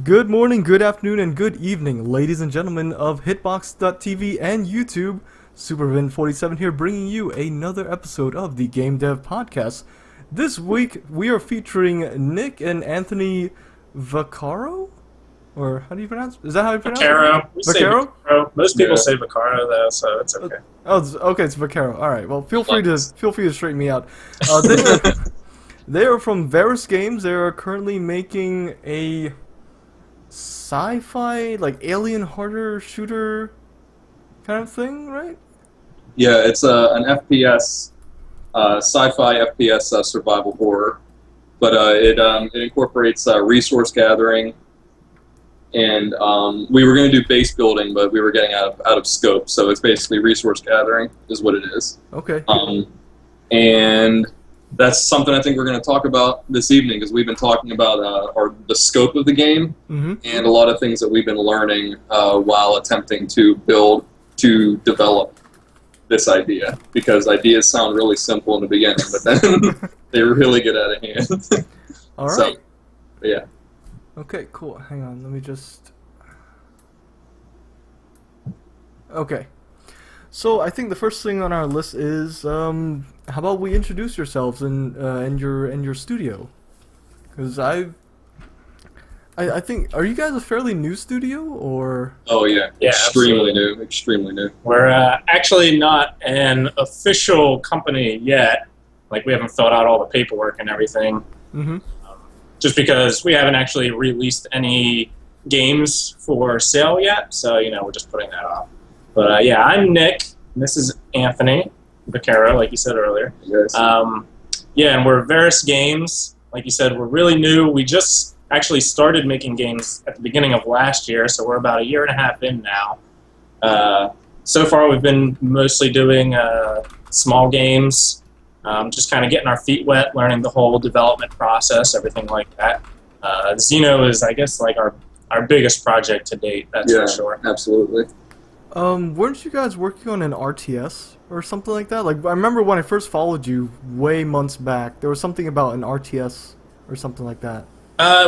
Good morning, good afternoon, and good evening, ladies and gentlemen of Hitbox.tv and YouTube. Supervin47 here, bringing you another episode of the Game Dev Podcast. This week, we are featuring Nick and Anthony Vaccaro? Or how do you pronounce? Is that how you pronounce Vaccaro. it? We say Vaccaro? Vaccaro. Most people say Vaccaro though, so it's okay. Okay, it's Vaccaro. All right. Well, feel free to straighten me out. They are from Verus Games. They are currently making a sci-fi, like alien harder shooter kind of thing, right? Yeah, it's an FPS, sci-fi FPS survival horror, but it incorporates resource gathering, and we were going to do base building, but we were getting out of scope. So it's basically resource gathering is what it is. Okay. And that's something I think we're going to talk about this evening, because we've been talking about the scope of the game and a lot of things that we've been learning while attempting to develop this idea. Because ideas sound really simple in the beginning, but then they really get out of hand. All right. So, yeah. Okay, cool. Hang on, let me just... Okay. So I think the first thing on our list is, how about we introduce yourselves and your studio? Because I think, are you guys a fairly new studio, or? Oh yeah, Yeah, extremely new. We're actually not an official company yet. Like, we haven't filled out all the paperwork and everything. Just because we haven't actually released any games for sale yet, so we're just putting that off. But yeah, I'm Nick, and this is Anthony Vaccaro, like you said earlier. Yes. Yeah, and we're Verus Games. Like you said, we're really new. We just actually started making games at the beginning of last year, so we're about a year and a half in now. So far, we've been mostly doing small games, just kind of getting our feet wet, learning the whole development process, everything like that. Xeno is, I guess, like our biggest project to date, that's for sure. Absolutely. Weren't you guys working on an RTS or something like that? Like, I remember when I first followed you way months back, there was something about an RTS or something like that.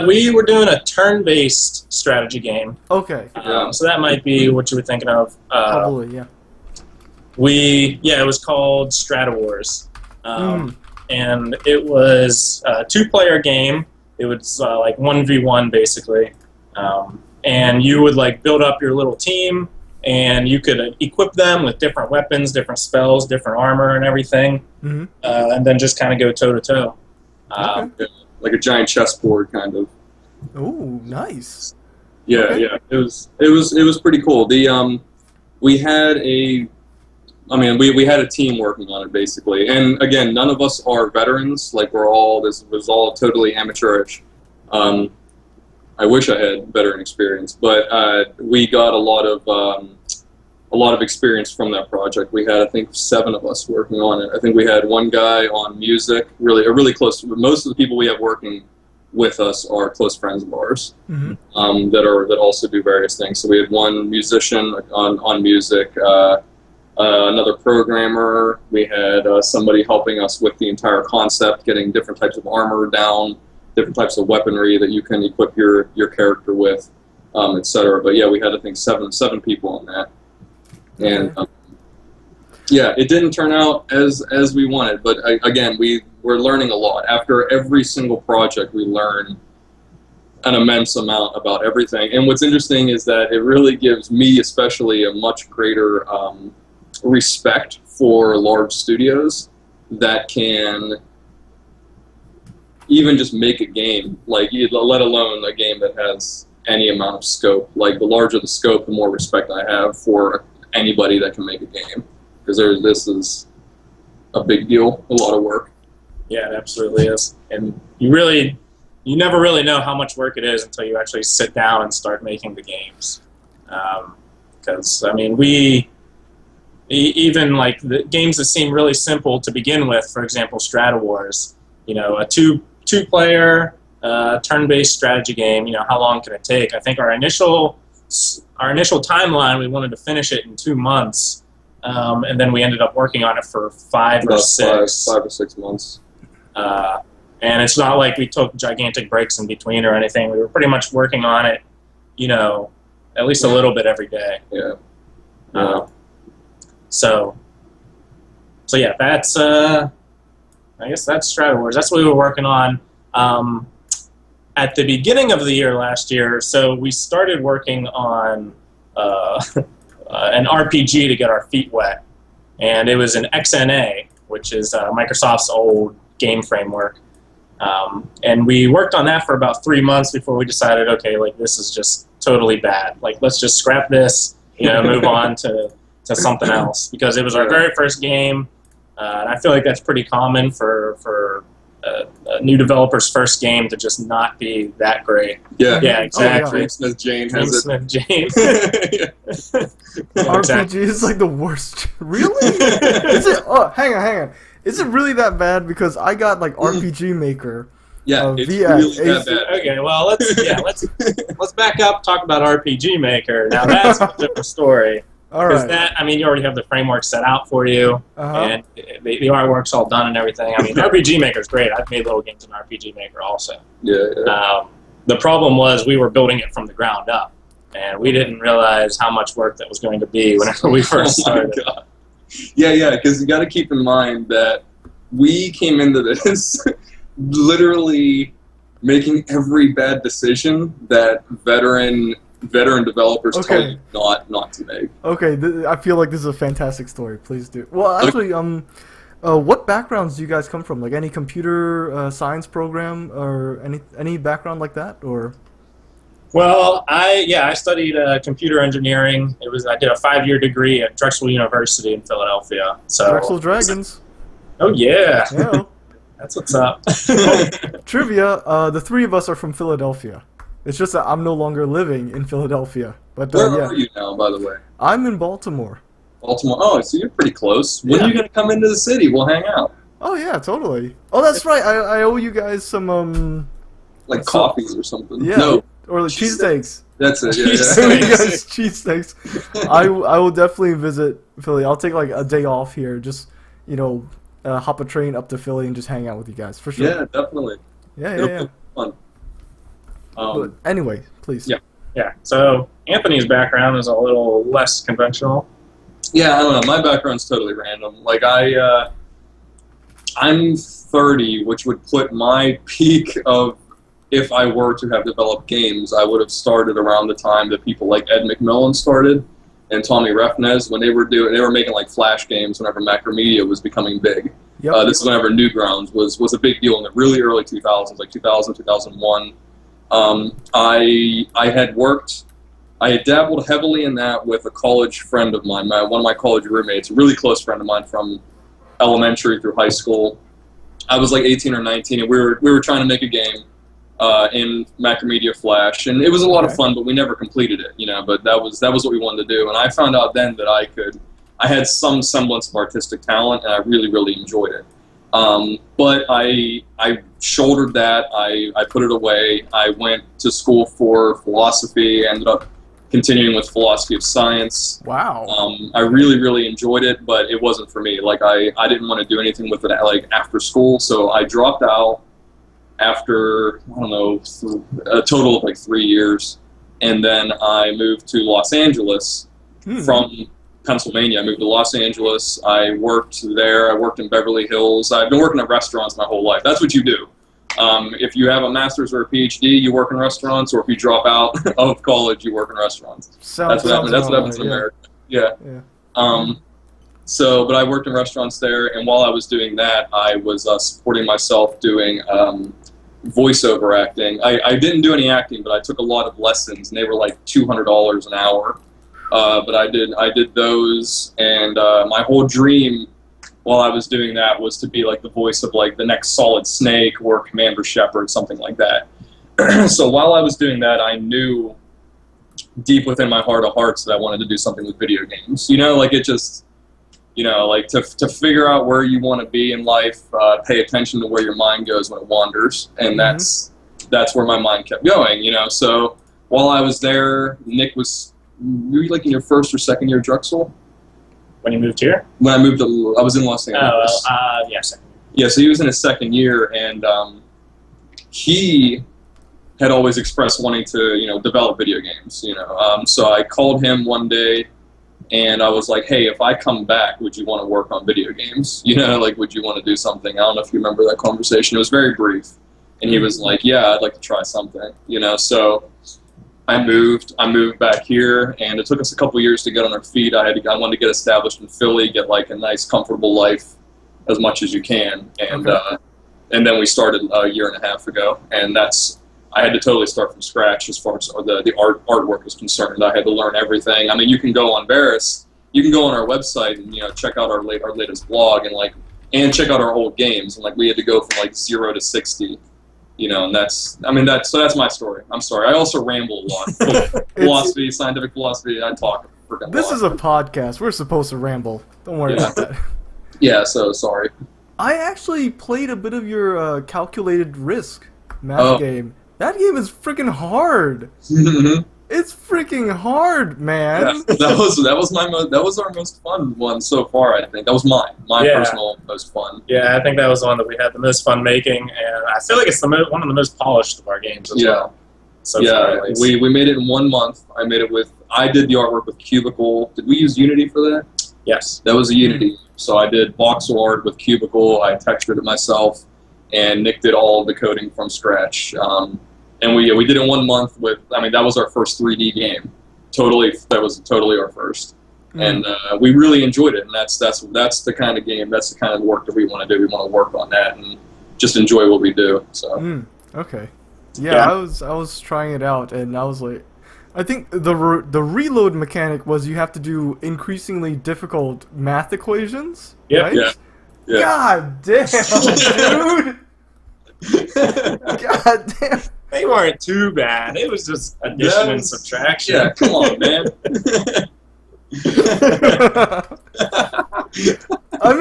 We were doing a turn-based strategy game. Okay. So that might be what you were thinking of. Probably, yeah. It was called Strata Wars. And it was a two-player game. It was like 1v1, basically. And you would like build up your little team, and you could equip them with different weapons, different spells, different armor, and everything, and then just kind of go toe-to-toe. Okay. Like a giant chessboard, kind of. Oh, nice. Yeah, Okay. yeah. It was pretty cool. We had we had a team working on it, basically. And again, none of us are veterans. Like, this was all totally amateurish. I wish I had veteran experience, but we got a lot of experience from that project. We had, I think, 7 of us working on it. I think we had one guy on music, really close. Most of the people we have working with us are close friends of ours that also do various things. So we had one musician on music, another programmer. We had somebody helping us with the entire concept, getting different types of armor down, different types of weaponry that you can equip your character with, etc. But yeah, we had, I think, seven people on that. And yeah, it didn't turn out as we wanted, but again, we're learning a lot. After every single project, we learn an immense amount about everything. And what's interesting is that it really gives me especially a much greater respect for large studios that can even just make a game, like, let alone a game that has any amount of scope. Like, the larger the scope, the more respect I have for anybody that can make a game, because this is a big deal, a lot of work. Yeah, it absolutely is. And you never really know how much work it is until you actually sit down and start making the games. Because, I mean, even like the games that seem really simple to begin with, for example, Strata Wars, a two-player turn-based strategy game, how long can it take? I think our initial timeline, we wanted to finish it in 2 months, and then we ended up working on it for 5 or 6. 5 or 6 months. And it's not like we took gigantic breaks in between or anything. We were pretty much working on it, at least a little bit every day. Yeah. So yeah, that's I guess that's Strato Wars. That's what we were working on at the beginning of the year last year. So we started working on an RPG to get our feet wet, and it was an XNA, which is Microsoft's old game framework. And we worked on that for about 3 months before we decided, okay, like this is just totally bad. Like let's just scrap this, move on to something else, because it was our very first game. And I feel like that's pretty common for a new developer's first game to just not be that great. Yeah, yeah, exactly. Dream Smith Jane has it. Smith Jane. RPG is like the worst. Really? Is it? Oh, hang on. Is it really that bad? Because I got like RPG Maker. Yeah, it's via really that bad. Okay, well let's back up. Talk about RPG Maker. Now that's a different story. All Because right. you already have the framework set out for you, and the artwork's all done and everything. I mean, RPG Maker's great. I've made little games in RPG Maker also. Yeah. The problem was we were building it from the ground up, and we didn't realize how much work that was going to be whenever we first started. Oh my God. Yeah, because you got to keep in mind that we came into this literally making every bad decision that veteran developers tell you not to make. Okay, I feel like this is a fantastic story. Please do. Well, actually, what backgrounds do you guys come from? Like any computer science program or any background like that, or? Well, I studied computer engineering. I did a 5-year degree at Drexel University in Philadelphia. So Drexel Dragons. Oh yeah, Yeah. that's what's up. Trivia: the three of us are from Philadelphia. It's just that I'm no longer living in Philadelphia. But Where yeah, are you now, by the way? I'm in Baltimore. Baltimore. Oh, so you're pretty close. When Yeah. are you going to come into the city? We'll hang out. Oh yeah, totally. Oh, that's right. I owe you guys some Like So- coffees or something. yeah, No, or like cheesesteaks. that's it. I Yeah. owe you guys cheesesteaks. I will definitely visit Philly. I'll take like a day off here. Just hop a train up to Philly and just hang out with you guys for sure. Yeah, definitely. Yeah. It'll be fun. But anyway, please. Yeah. Yeah. So Anthony's background is a little less conventional. Yeah, I don't know. My background's totally random. Like I'm 30, which would put my peak of if I were to have developed games, I would have started around the time that people like Ed McMillan started and Tommy Refnez when they were making like Flash games whenever Macromedia was becoming big. Yep. This is whenever Newgrounds was a big deal in the really early 2000s, like 2000, 2001. I had dabbled heavily in that with a college friend of mine, one of my college roommates, a really close friend of mine from elementary through high school. I was like 18 or 19, and we were trying to make a game in Macromedia Flash, and it was a lot of fun, but we never completed it, But that was what we wanted to do, and I found out then that I had some semblance of artistic talent, and I really, really enjoyed it. But I shouldered that. I put it away. I went to school for philosophy. Ended up continuing with philosophy of science. Wow. I really, really enjoyed it, but it wasn't for me. Like I didn't want to do anything with it like after school, so I dropped out after a total of like 3 years, and then I moved to Los Angeles from Pennsylvania. I moved to Los Angeles. I worked there. I worked in Beverly Hills. I've been working at restaurants my whole life. That's what you do. If you have a master's or a PhD, you work in restaurants, or if you drop out of college, you work in restaurants. That's what happens in America. Yeah. But I worked in restaurants there, and while I was doing that, I was supporting myself doing voiceover acting. I didn't do any acting, but I took a lot of lessons, and they were like $200 an hour. But I did those, and my whole dream while I was doing that was to be like the voice of like the next Solid Snake or Commander Shepard, something like that. So while I was doing that, I knew deep within my heart of hearts that I wanted to do something with video games. Like it just, like to figure out where you want to be in life, pay attention to where your mind goes when it wanders, and that's where my mind kept going. So while I was there, Nick was. Were you like in your first or second year at Drexel? When you moved here? When I was in Los Angeles. Yeah, second. Yeah, so he was in his second year, and he had always expressed wanting to, develop video games, So I called him one day, and I was like, hey, if I come back, would you want to work on video games? Would you want to do something? I don't know if you remember that conversation. It was very brief. And he was like, yeah, I'd like to try something, So I moved back here, and it took us a couple years to get on our feet. I wanted to get established in Philly, get like a nice, comfortable life as much as you can. And, and then we started a year and a half ago, and I had to totally start from scratch as far as the artwork was concerned. I had to learn everything. I mean, you can go on Verus, you can go on our website and check out our latest blog and check out our old games. And we had to go from 0 to 60, and that's my story. I'm sorry. I also ramble a lot. Philosophy, scientific philosophy. I talk freaking a lot. This is a podcast. We're supposed to ramble. Don't worry about that. Yeah. So sorry. I actually played a bit of your calculated risk math game. That game is freaking hard. It's freaking hard, man. Yeah, that was our most fun one so far. I think that was my personal most fun. Yeah, I think that was the one that we had the most fun making, and I feel like it's one of the most polished of our games as well. So far, at least. We made it in 1 month. I did the artwork with Cubicle. Did we use Unity for that? Yes. That was a Unity. So I did voxel art with Cubicle. I textured it myself, and Nick did all of the coding from scratch. And we did it 1 month that was our first 3D game. That was totally our first. And we really enjoyed it, and that's the kind of game, that's the kind of work that we want to do. We want to work on that and just enjoy what we do. So. Okay. Yeah, I was trying it out, and I was like, I think the reload mechanic was you have to do increasingly difficult math equations. Yep. Right? Yeah. God damn, dude. God damn. They weren't too bad. It was just addition and subtraction. Yeah, come on, man. I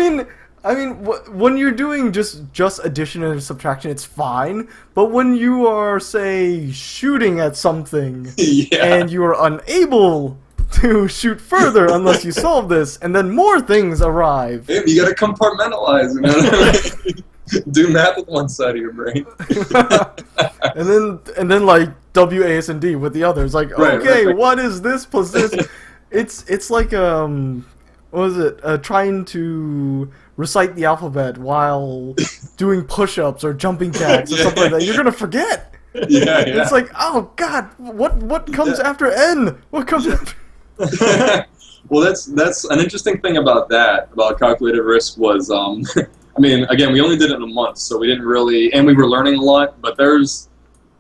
mean, when you're doing just addition and subtraction, it's fine. But when you are, say, shooting at something and you are unable to shoot further unless you solve this, and then more things arrive. Yeah, you gotta compartmentalize. Do math with one side of your brain. and then WASD with the others. Right. What is this position? It's like what was it? Trying to recite the alphabet while doing push-ups or jumping jacks or something like that. You're gonna forget. Yeah. It's like, oh god, what comes after N? What comes after? Well, that's an interesting thing about calculated risk was again, we only did it in a month, so we didn't really, and we were learning a lot, but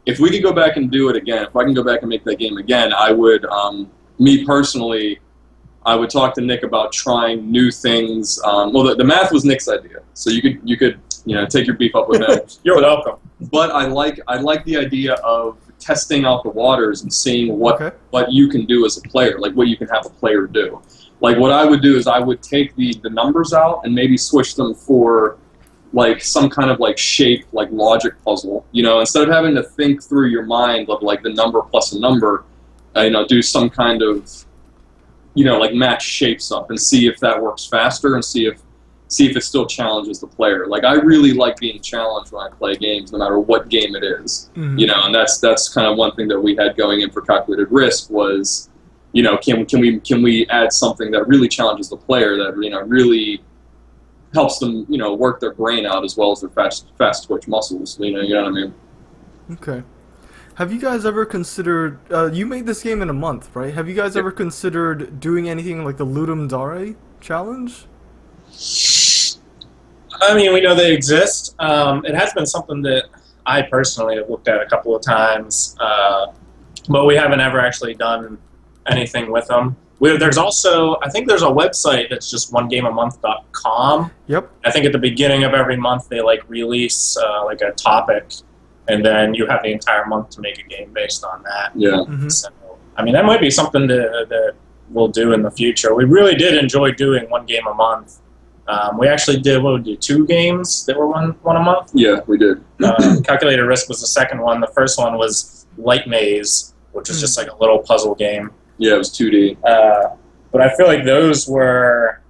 if we could go back and do it again, if I can go back and make that game again, I would, me personally, I would talk to Nick about trying new things. The math was Nick's idea, so you could take your beef up with him. You're welcome. But I like the idea of testing out the waters and seeing what you can do as a player, what you can have a player do. What I would do is I would take the numbers out and maybe switch them for some kind of shape, logic puzzle. Instead of having to think through your mind of the number plus a number, do some kind of match shapes up and see if that works faster and see if it still challenges the player. I really like being challenged when I play games, no matter what game it is. Mm-hmm. And that's kind of one thing that we had going in for Calculated Risk was, can we add something that really challenges the player, that really helps them work their brain out as well as their fast twitch muscles. You know what I mean? Okay. Have you guys ever considered? You made this game in a month, right? Have you guys ever considered doing anything like the Ludum Dare challenge? We know they exist. It has been something that I personally have looked at a couple of times, but we haven't ever actually done anything with them. There's also, I think there's a website that's just onegameamonth.com. Yep. I think at the beginning of every month they release a topic, and then you have the entire month to make a game based on that. Yeah. Mm-hmm. So, that might be something that we'll do in the future. We really did enjoy doing one game a month. We actually did 2 games that were one a month. Yeah, we did. Calculated Risk was the second one. The first one was Light Maze, which was just a little puzzle game. Yeah, it was 2D. But I feel like those were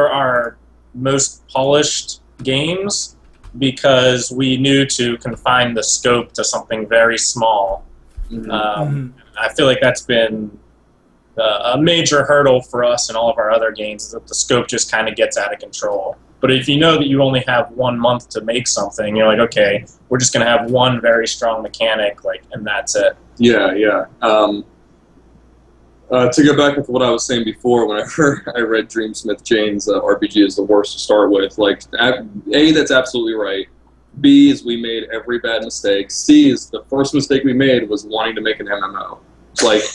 our most polished games. because we knew to confine the scope to something very small. I feel like that's been a major hurdle for us in all of our other games, is that the scope just kind of gets out of control. But if you know that you only have 1 month to make something, you're like, okay, we're just going to have one very strong mechanic, and that's it. Yeah. To go back with what I was saying before, whenever I read Dreamsmith Jane's RPG is the worst to start with, A, that's absolutely right. B is we made every bad mistake. C is the first mistake we made was wanting to make an MMO.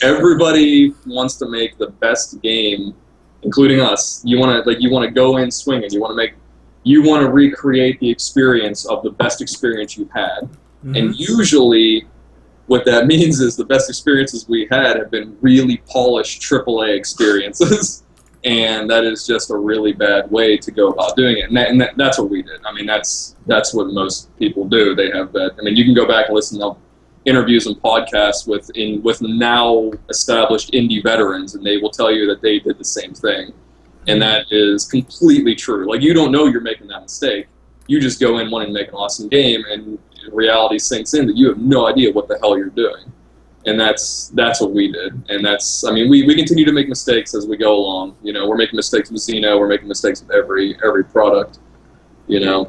Everybody wants to make the best game, including us. You want to go in swinging. You want to recreate the experience of the best experience you've had. And usually, what that means is the best experiences we had have been really polished AAA experiences, and that is just a really bad way to go about doing it. And that's what we did. I mean, that's what most people do. They have that. I mean, you can go back and listen to interviews and podcasts with now established indie veterans, and they will tell you that they did the same thing, and that is completely true. You don't know you're making that mistake. You just go in wanting to make an awesome game, and reality sinks in that you have no idea what the hell you're doing. And that's what we did. And we continue to make mistakes as we go along. We're making mistakes with Xeno, we're making mistakes with every product, Yeah,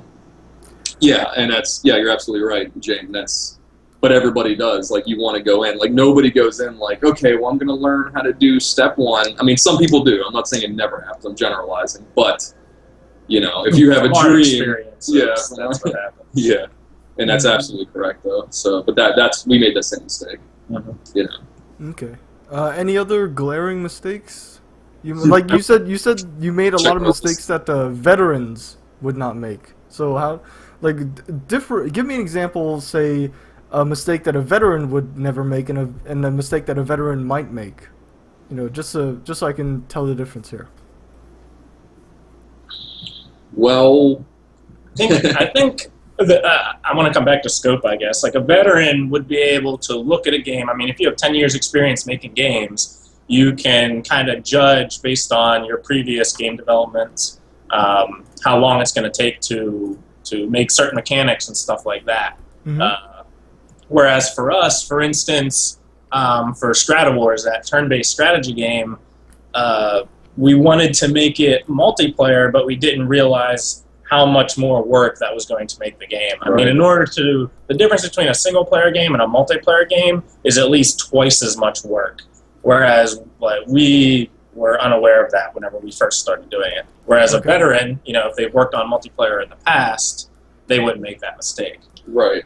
and you're absolutely right, Jane. But everybody does. You want to go in. Nobody goes in okay, well, I'm going to learn how to do step 1. I mean, some people do. I'm not saying it never happens. I'm generalizing. But, if you have a dream, that's what happens. Yeah. And that's absolutely correct, though. So, but we made the same mistake. Okay. Any other glaring mistakes? You said you made a lot of mistakes that the veterans would not make. So how, give me an example. Say a mistake that a veteran would never make, and a mistake that a veteran might make. Just so I can tell the difference here. Well, I think. I want to come back to scope, I guess. A veteran would be able to look at a game. I mean, if you have 10 years experience making games, you can kind of judge based on your previous game development, how long it's going to take to make certain mechanics and stuff like that. Whereas for us, for instance, for Stratowars, that turn-based strategy game, we wanted to make it multiplayer, but we didn't realize how much more work that was going to make the game. I mean, the difference between a single-player game and a multiplayer game is at least twice as much work. Whereas we were unaware of that whenever we first started doing it. Whereas a veteran, if they've worked on multiplayer in the past, they wouldn't make that mistake. Right.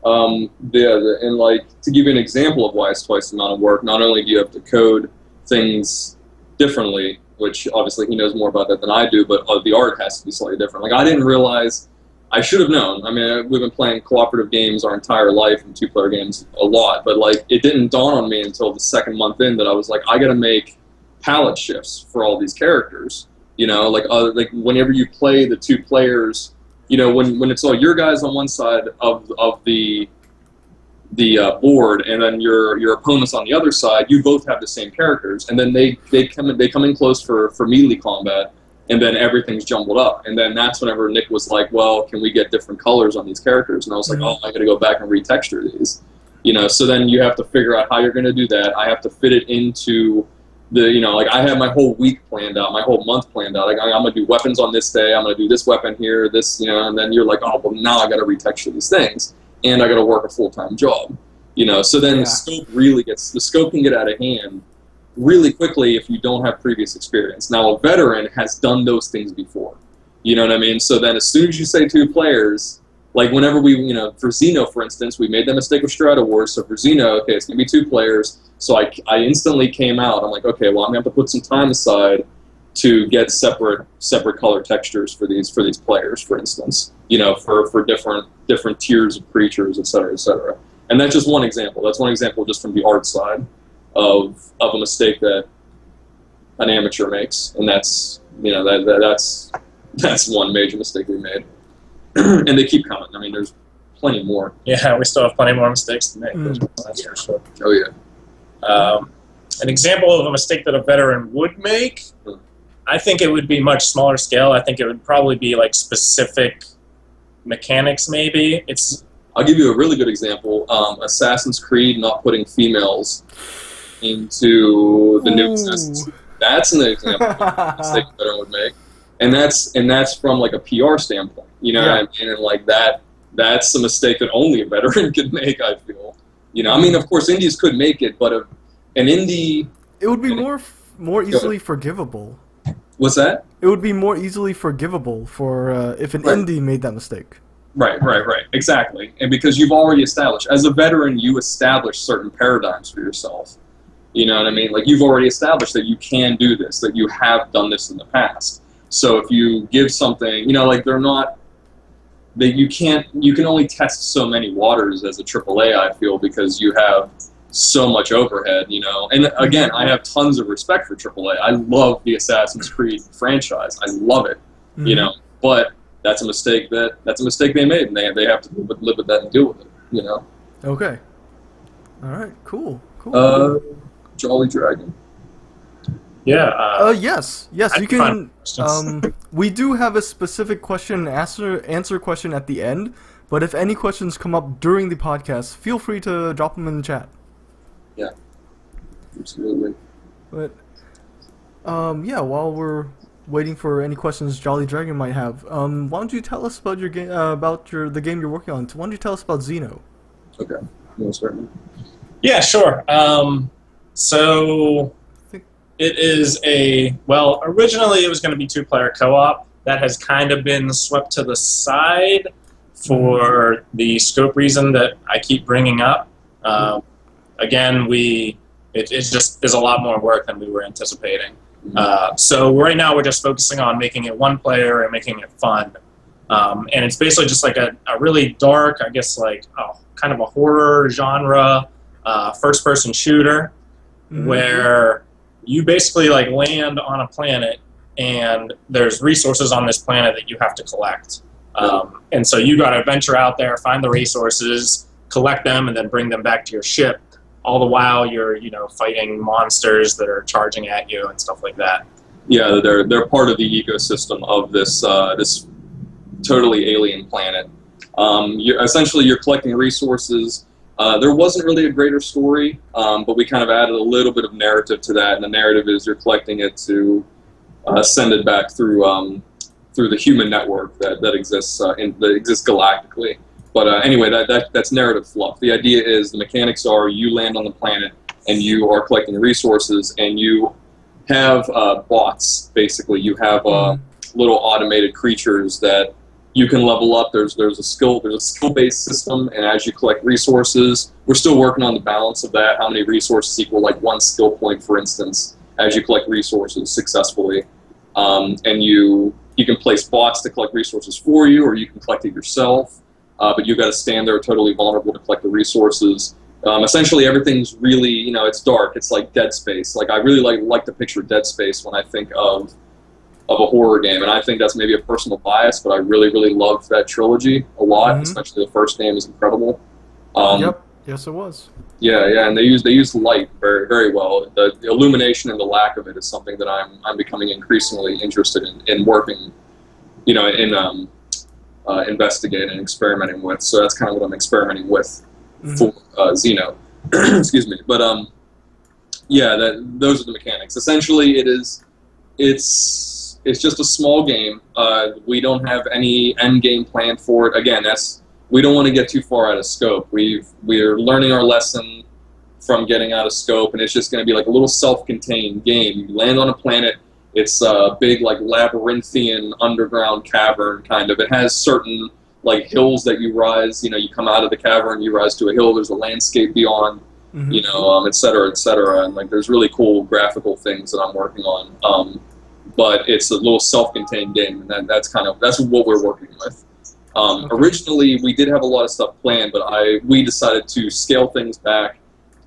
And to give you an example of why it's twice the amount of work, not only do you have to code things differently, which obviously he knows more about that than I do, but the art has to be slightly different. I didn't realize, I should have known. I mean, we've been playing cooperative games our entire life and 2-player games a lot, but it didn't dawn on me until the second month in that I was I got to make palette shifts for all these characters. Whenever you play the 2 players, when it's all your guys on one side of the board, and then your opponents on the other side, you both have the same characters, and then they come in close for melee combat, and then everything's jumbled up, and then that's whenever Nick was like, well, can we get different colors on these characters? And I was like, oh, I got to go back and retexture these, so then you have to figure out how you're going to do that. I have to fit it into I have my whole week planned out, my whole month planned out. I'm going to do weapons on this day, I'm going to do this weapon here, this, and then you're like, oh, well, now I got to retexture these things. And I got to work a full-time job, So then the scope can get out of hand really quickly if you don't have previous experience. Now a veteran has done those things before, you know what I mean? So then as soon as you say 2 players, whenever we, for Xeno, for instance, we made the mistake of Stratowars. So for Xeno, okay, it's gonna be 2 players. So I instantly came out. I'm like, okay, well, I'm gonna have to put some time aside to get separate color textures for these players, for instance, for different tiers of creatures, et cetera, et cetera. And that's just one example. That's one example just from the art side of a mistake that an amateur makes, and that's one major mistake we made. And they keep coming. I mean, there's plenty more. Yeah, we still have plenty more mistakes to make. That's for sure. Oh yeah. An example of a mistake that a veteran would make, I think it would be much smaller scale. I think it would probably be specific mechanics maybe. I'll give you a really good example. Assassin's Creed not putting females into the new Assassin's Creed. That's an example of a mistake a veteran would make. And that's from like a PR standpoint. You know what I mean? And like that's a mistake that only a veteran could make, I feel. You know, I mean, of course, indies could make it, but an indie... It would be more easily forgivable. What's that? It would be more easily forgivable for if an indie made that mistake. Right, exactly. And because you've already established, as a veteran, you establish certain paradigms for yourself. You know what I mean? Like, you've already established that you can do this, that you have done this in the past. So if you give something, you know, like they're not, that you can only test so many waters as a AAA, I feel, because you have so much overhead, you know. And again, I have tons of respect for AAA. I love the Assassin's Creed franchise. I love it, you know. But that's a mistake they made, and they have to live with that and deal with it, you know. Okay. All right. Cool. Jolly Dragon. Yeah. Yes. You can. We do have a specific question and answer question at the end. But if any questions come up during the podcast, feel free to drop them in the chat. Yeah. Absolutely. But yeah, while we're waiting for any questions Jolly Dragon might have, why don't you tell us about your game, the game you're working on? Why don't you tell us about Xeno? Okay. You want to start now? Yeah, sure. So it is originally it was going to be 2-player co-op. That has kind of been swept to the side for the scope reason that I keep bringing up. Again, it just is a lot more work than we were anticipating. So right now we're just focusing on making it 1-player and making it fun. And it's basically just like a really dark, I guess, like kind of a horror genre first-person shooter where you basically like land on a planet and there's resources on this planet that you have to collect. And so you got to venture out there, find the resources, collect them, and then bring them back to your ship. All the while you're, fighting monsters that are charging at you and stuff like that. Yeah, they're part of the ecosystem of this this totally alien planet. You're collecting resources. There wasn't really a greater story, but we kind of added a little bit of narrative to that. And the narrative is you're collecting it to send it back through the human network that exists galactically. But anyway, that's narrative fluff. The idea is the mechanics are you land on the planet and you are collecting resources and you have bots, basically. You have little automated creatures that you can level up. There's a skill-based system, and as you collect resources, we're still working on the balance of that. How many resources equal like 1 skill point, for instance, as you collect resources successfully. And you can place bots to collect resources for you, or you can collect it yourself. But you've got to stand there totally vulnerable to collect the resources. Essentially, everything's really, it's dark. It's like Dead Space. Like, I really like to picture Dead Space when I think of a horror game, and I think that's maybe a personal bias, but I really, really loved that trilogy a lot. Especially the first game is incredible. Yep. Yes, it was. Yeah, and they use light very, very well. The illumination and the lack of it is something that I'm becoming increasingly interested in working, investigating and experimenting with. So that's kind of what I'm experimenting with for Xeno. Excuse me. But those are the mechanics. Essentially, it's just a small game. We don't have any end game planned for it. Again, we don't want to get too far out of scope. We're learning our lesson from getting out of scope, and it's just going to be like a little self-contained game. You land on a planet. It's a big, like, labyrinthian underground cavern, kind of. It has certain, like, hills that you rise. You come out of the cavern, you rise to a hill. There's a landscape beyond, et cetera, et cetera. And, like, there's really cool graphical things that I'm working on. But it's a little self-contained game, and that's what we're working with. Originally, we did have a lot of stuff planned, but we decided to scale things back,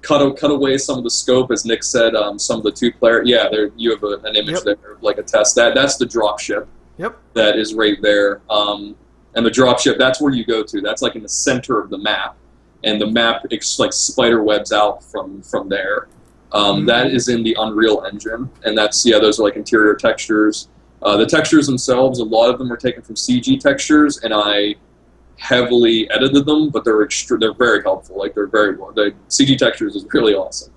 cut away some of the scope, as Nick said. Some of the 2-player. Yeah, there you have an image there, like a test. That's the dropship. Yep. That is right there. And the dropship, that's where you go to. That's like in the center of the map, and the map like spider webs out from there. That is in the Unreal Engine, and those are like interior textures. The textures themselves, a lot of them are taken from CG textures, and I heavily edited them, but they're very helpful. Like they're very well. The CG textures is really awesome.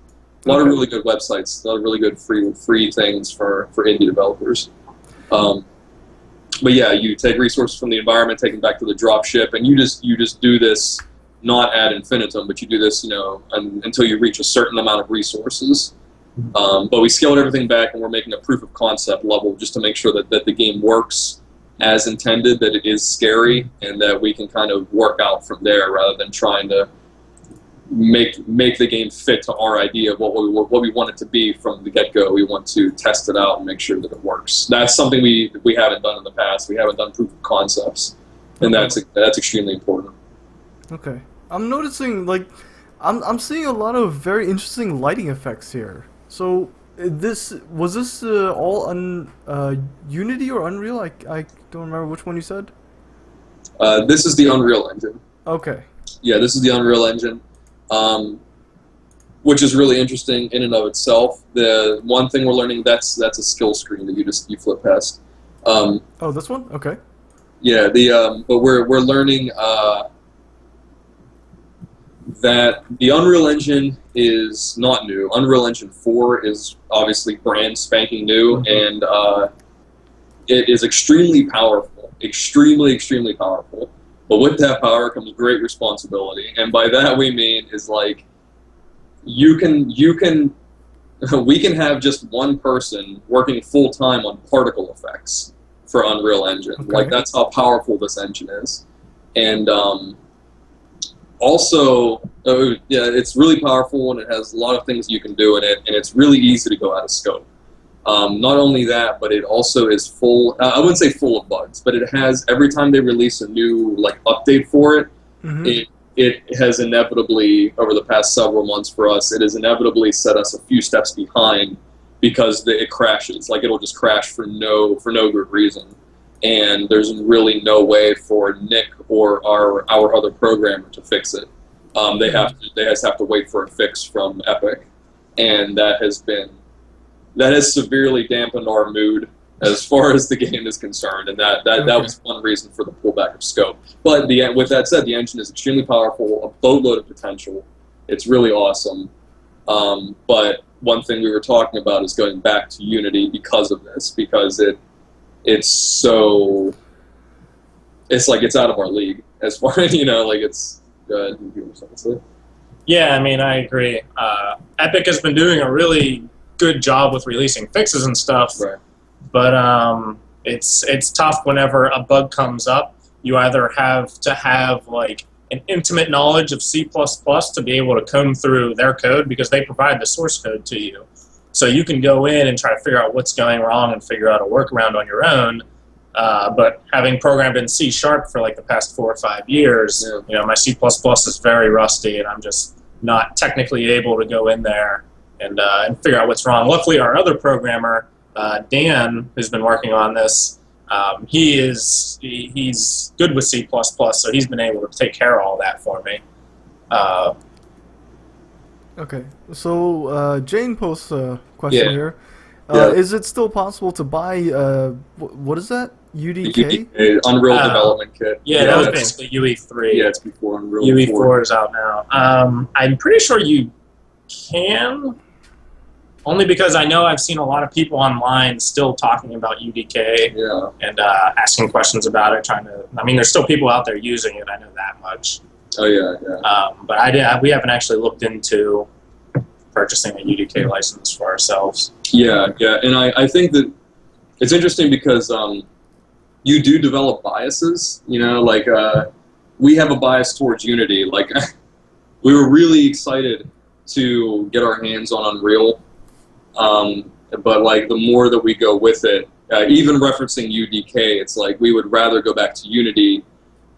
A lot of really good websites, a lot of really good free things for indie developers. But yeah, you take resources from the environment, take them back to the drop ship, and you just do this not ad infinitum, but you do this, until you reach a certain amount of resources. But we scaled everything back, and we're making a proof of concept level just to make sure that the game works as intended, that it is scary, and that we can kind of work out from there rather than trying to make the game fit to our idea of what we want it to be from the get-go. We want to test it out and make sure that it works. That's something we haven't done in the past. We haven't done proof of concepts, and that's extremely important. Okay, I'm noticing I'm seeing a lot of very interesting lighting effects here. So was this all on Unity or Unreal? I don't remember which one you said. This is the Unreal Engine. Okay. Yeah, this is the Unreal Engine. Which is really interesting in and of itself. The one thing we're learning, that's a skill screen that you flip past. Oh, this one? Okay. Yeah, but we're learning that the Unreal Engine is not new. Unreal Engine 4 is obviously brand spanking new, and it is extremely powerful, extremely powerful. But with that power comes great responsibility, and by that we mean is like we can have just one person working full time on particle effects for Unreal Engine. Okay. Like that's how powerful this engine is, and also it's really powerful, and it has a lot of things you can do in it, and it's really easy to go out of scope. Not only that, but it also is full, I wouldn't say full of bugs, but it has, every time they release a new update for it, it has inevitably, over the past several months for us, it has inevitably set us a few steps behind because it crashes. It'll just crash for no good reason. And there's really no way for Nick or our other programmer to fix it. They just have to wait for a fix from Epic. And that has severely dampened our mood as far as the game is concerned, and that was one reason for the pullback of scope. But with that said, the engine is extremely powerful, a boatload of potential. It's really awesome. But one thing we were talking about is going back to Unity because of this, because it's out of our league as far as it's. Go ahead, you give something to say. Yeah, I mean, I agree. Epic has been doing a really good job with releasing fixes and stuff, right. But it's tough whenever a bug comes up. You either have to have an intimate knowledge of C++ to be able to comb through their code, because they provide the source code to you. So you can go in and try to figure out what's going wrong and figure out a workaround on your own. But having programmed in C# for the past 4 or 5 years, my C++ is very rusty, and I'm just not technically able to go in there and figure out what's wrong. Luckily, our other programmer, Dan, who's been working on this, he's good with C++, so he's been able to take care of all that for me. Okay, so Jane posts a question here. Is it still possible to buy, what is that? UDK? Unreal Development Kit. Yeah, that was basically UE3. Yeah, it's before Unreal. UE4 is out now. I'm pretty sure you can, only because I know I've seen a lot of people online still talking about UDK and asking questions about it, there's still people out there using it, I know that much. Oh, yeah. But we haven't actually looked into purchasing a UDK license for ourselves. Yeah, and I think that it's interesting because you do develop biases, we have a bias towards Unity. We were really excited to get our hands on Unreal, but the more that we go with it, even referencing UDK, it's we would rather go back to Unity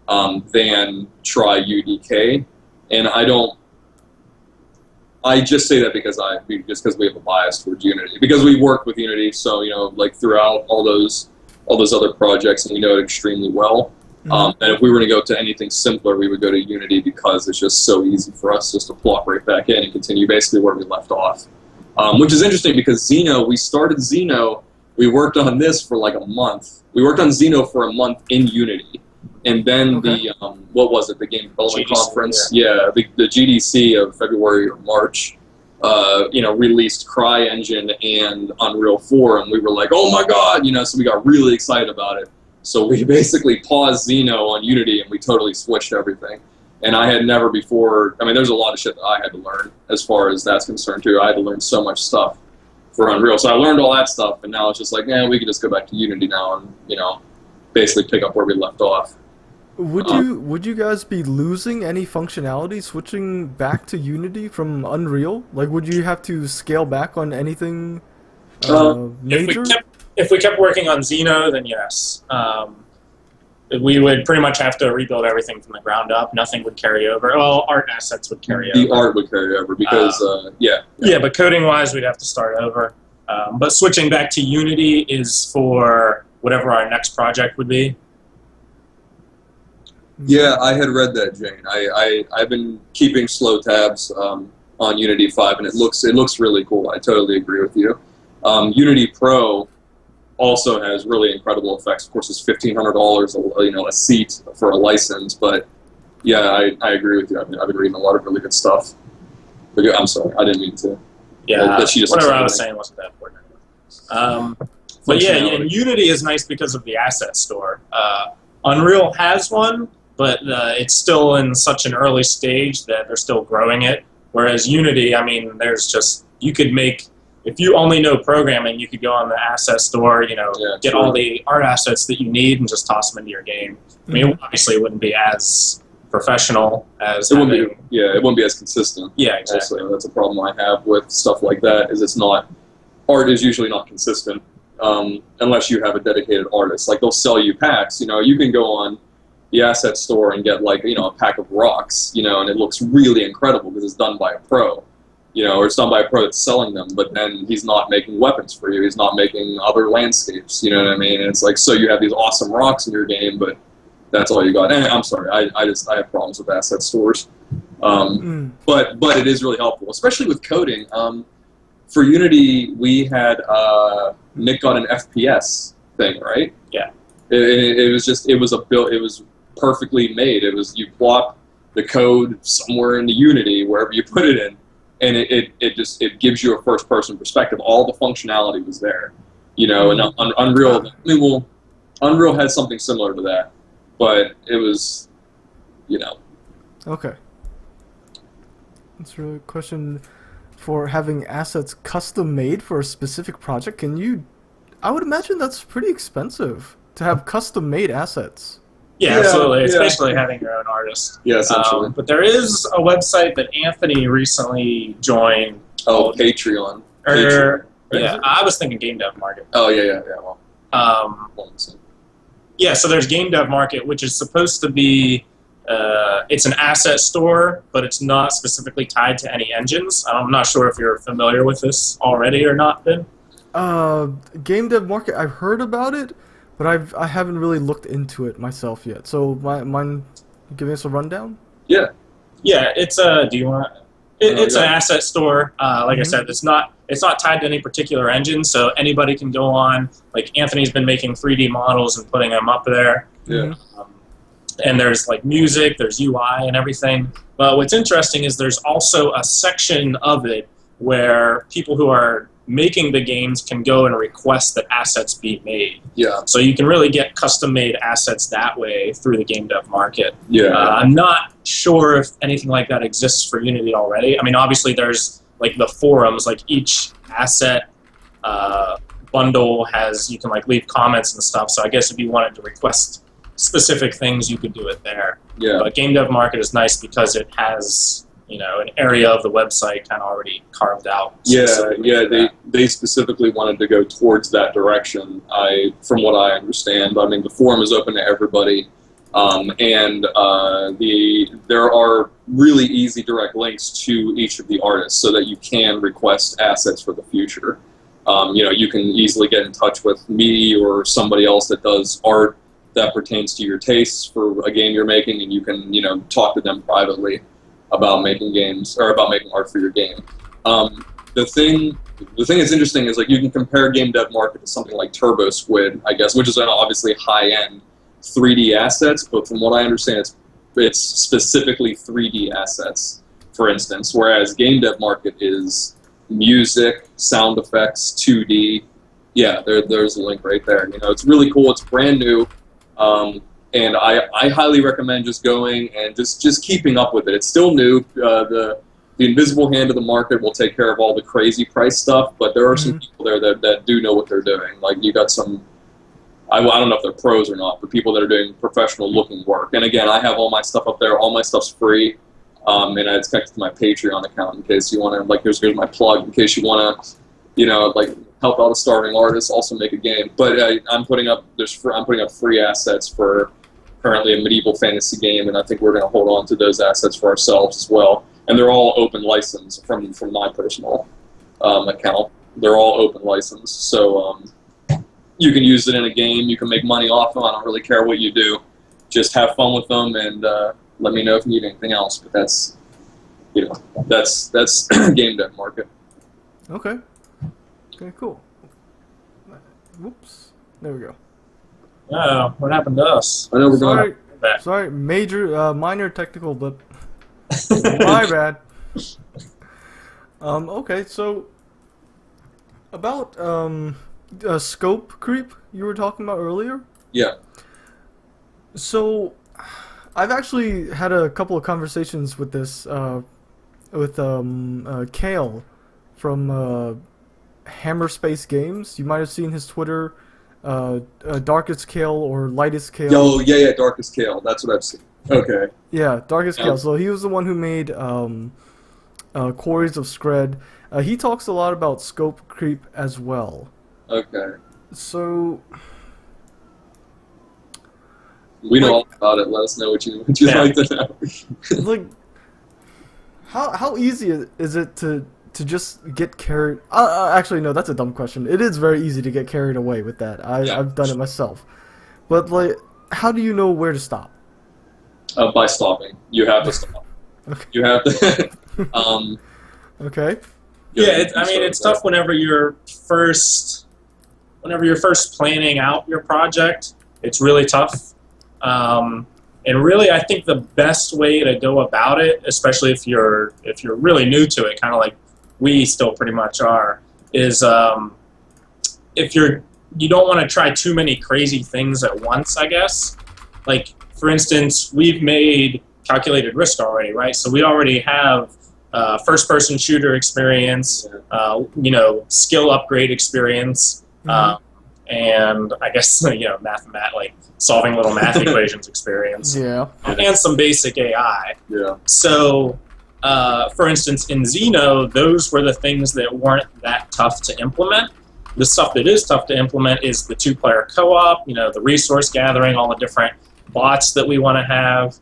than try UDK, and I just say that because we have a bias towards Unity, because we work with Unity, so throughout all those other projects, and we know it extremely well. And if we were to go to anything simpler, we would go to Unity because it's just so easy for us just to plop right back in and continue basically where we left off. Which is interesting because Xeno, we started Xeno, we worked on this for a month. We worked on Xeno for a month in Unity, And then Okay. what was it? The Game Development GDC, Conference. Yeah, the GDC of February or March. Released CryEngine and Unreal 4, and we were like, oh my god, so we got really excited about it. So we basically paused Xeno on Unity, and we totally switched everything. And I had never before, there's a lot of shit that I had to learn as far as that's concerned too. I had to learn so much stuff for Unreal. So I learned all that stuff, and now it's just like, we can just go back to Unity now and, basically pick up where we left off. Would you guys be losing any functionality switching back to Unity from Unreal? Like, would you have to scale back on anything major? If we kept working on Xeno, then yes. We would pretty much have to rebuild everything from the ground up. Nothing would carry over. Well, art assets would carry over. The art would carry over because, Yeah, but coding-wise, we'd have to start over. But switching back to Unity is for whatever our next project would be. Yeah, I had read that, Jane. I've been keeping slow tabs on Unity 5, and it looks really cool. I totally agree with you. Unity Pro also has really incredible effects. Of course, it's $1,500 a seat for a license, but yeah, I agree with you. I've been reading a lot of really good stuff. But I'm sorry, I didn't mean to. Yeah, whatever I was saying wasn't that important. But yeah, and Unity is nice because of the asset store. Unreal has one, but it's still in such an early stage that they're still growing it. Whereas Unity, you could make, if you only know programming, you could go on the asset store, get all the art assets that you need and just toss them into your game. Obviously it wouldn't be as professional as it wouldn't be as consistent. Yeah, exactly. Also, that's a problem I have with stuff like that, is art is usually not consistent unless you have a dedicated artist. Like, they'll sell you packs, you can go on the asset store and get a pack of rocks, and it looks really incredible because it's done by a pro, or it's done by a pro that's selling them, but then he's not making weapons for you, he's not making other landscapes, you know what I mean? And it's like, so you have these awesome rocks in your game, but that's all you got. And I'm sorry, I have problems with asset stores. But it is really helpful, especially with coding. For Unity, we had Nick got an FPS thing, right? Yeah. It was perfectly made. You plop the code somewhere into Unity, wherever you put it in, and it gives you a first person perspective. All the functionality was there, And Unreal, Unreal had something similar to that, but it was, Okay. That's really a question for having assets custom made for a specific project. I would imagine that's pretty expensive to have custom made assets. Yeah, absolutely. It's basically having your own artist. Yeah, essentially. But there is a website that Anthony recently joined. Oh, Patreon. Yeah, I was thinking Game Dev Market. Oh, yeah. Well, yeah, so there's Game Dev Market, which is supposed to be, it's an asset store, but it's not specifically tied to any engines. I'm not sure if you're familiar with this already or not, Ben. Game Dev Market, I've heard about it, but I haven't really looked into it myself yet. So, mind giving us a rundown? Yeah, it's do you want? It's an asset store. Like I said, it's not tied to any particular engine, so anybody can go on. Like, Anthony's been making 3D models and putting them up there. Yeah. And there's music, there's UI and everything. But what's interesting is there's also a section of it where people who are making the games can go and request that assets be made. Yeah. So you can really get custom-made assets that way through the Game Dev Market. Yeah. I'm not sure if anything like that exists for Unity already. Obviously there's the forums, each asset bundle has, you can leave comments and stuff. So I guess if you wanted to request specific things, you could do it there. Yeah. But Game Dev Market is nice because it has an area of the website kind of already carved out. They specifically wanted to go towards that direction. From what I understand, the forum is open to everybody, and there are really easy direct links to each of the artists so that you can request assets for the future. You can easily get in touch with me or somebody else that does art that pertains to your tastes for a game you're making, and you can talk to them privately about making games or about making art for your game. The thing that's interesting is you can compare Game Dev Market to something like Turbo Squid, I guess, which is an obviously high-end 3D assets, but from what I understand, it's specifically 3D assets, for instance, whereas game dev market is music, sound effects, 2D. Yeah, there's a link right there. You know, it's really cool. It's brand new, and I highly recommend just going and just keeping up with it. It's still new. The invisible hand of the market will take care of all the crazy price stuff, but there are some people there that do know what they're doing. Like, you got some, I don't know if they're pros or not, but people that are doing professional looking work. And again, I have all my stuff up there. All my stuff's free, and it's connected to my Patreon account in case you want to, like, here's my plug, in case you want to, you know, like, help out a starving artist, also make a game. But I'm putting up free assets for currently a medieval fantasy game, and I think we're going to hold on to those assets for ourselves as well. And they're all open license from my personal account. They're all open license, so you can use it in a game. You can make money off them. I don't really care what you do. Just have fun with them, and let me know if you need anything else. But that's, you know, that's game dev market. Okay. Okay, cool. Whoops. There we go. Oh, what happened to us? I know we're going. Sorry, minor technical blip. My bad. Okay, so about scope creep you were talking about earlier. Yeah. So I've actually had a couple of conversations with this with Kale from Hammerspace Games. You might have seen his Twitter, Darkest Kale or Lightest Kale. Oh, yeah, Darkest Kale. That's what I've seen. Okay. Yeah, Darkest Kale. So he was the one who made Quarries of Scred. He talks a lot about scope creep as well. Okay. So we know all about it. Let us know what you like to know. Like, how easy is it to just get carried? Actually, no, that's a dumb question. It is very easy to get carried away with that. I've done it myself. But, like, how do you know where to stop? By stopping. You have to stop. Okay. You have to. Okay. Yeah, it's tough whenever you're first planning out your project. It's really tough. And really, I think the best way to go about it, especially if you're really new to it, kind of like we still pretty much are, is if you don't want to try too many crazy things at once, I guess. Like, for instance, we've made calculated risk already, right? So we already have first-person shooter experience, skill upgrade experience, and I guess like solving little math equations experience, and some basic AI. Yeah. So, for instance, in Xeno, those were the things that weren't that tough to implement. The stuff that is tough to implement is the two-player co-op, the resource gathering, all the different bots that we want to have.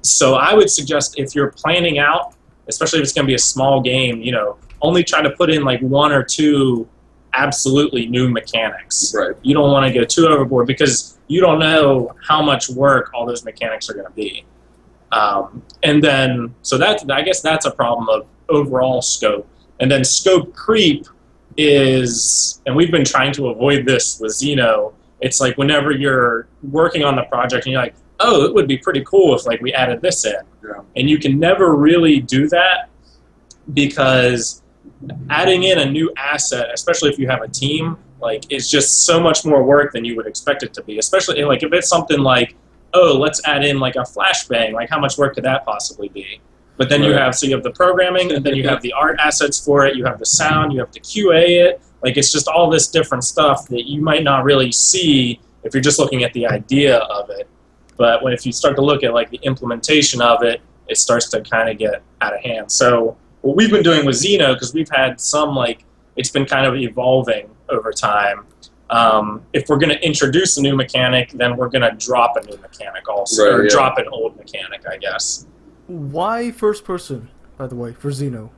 So I would suggest, if you're planning out, especially if it's going to be a small game, only try to put in like one or two absolutely new mechanics. Right. You don't want to go too overboard because you don't know how much work all those mechanics are going to be. And then, so I guess that's a problem of overall scope. And then scope creep is, and we've been trying to avoid this with Xeno, it's like whenever you're working on the project and you're like, oh, it would be pretty cool if like we added this in. Yeah. And you can never really do that because adding in a new asset, especially if you have a team, like, is just so much more work than you would expect it to be. Especially like if it's something like, oh, let's add in like a flashbang, like how much work could that possibly be? But then you have the programming, and then you have the art assets for it, you have the sound, you have to QA it. Like, it's just all this different stuff that you might not really see if you're just looking at the idea of it. But if you start to look at like the implementation of it, it starts to kind of get out of hand. So what we've been doing with Xeno, because we've had some, like, it's been kind of evolving over time. If we're going to introduce a new mechanic, then we're going to drop a new mechanic also, or drop an old mechanic, I guess. Why first person, by the way, for Xeno?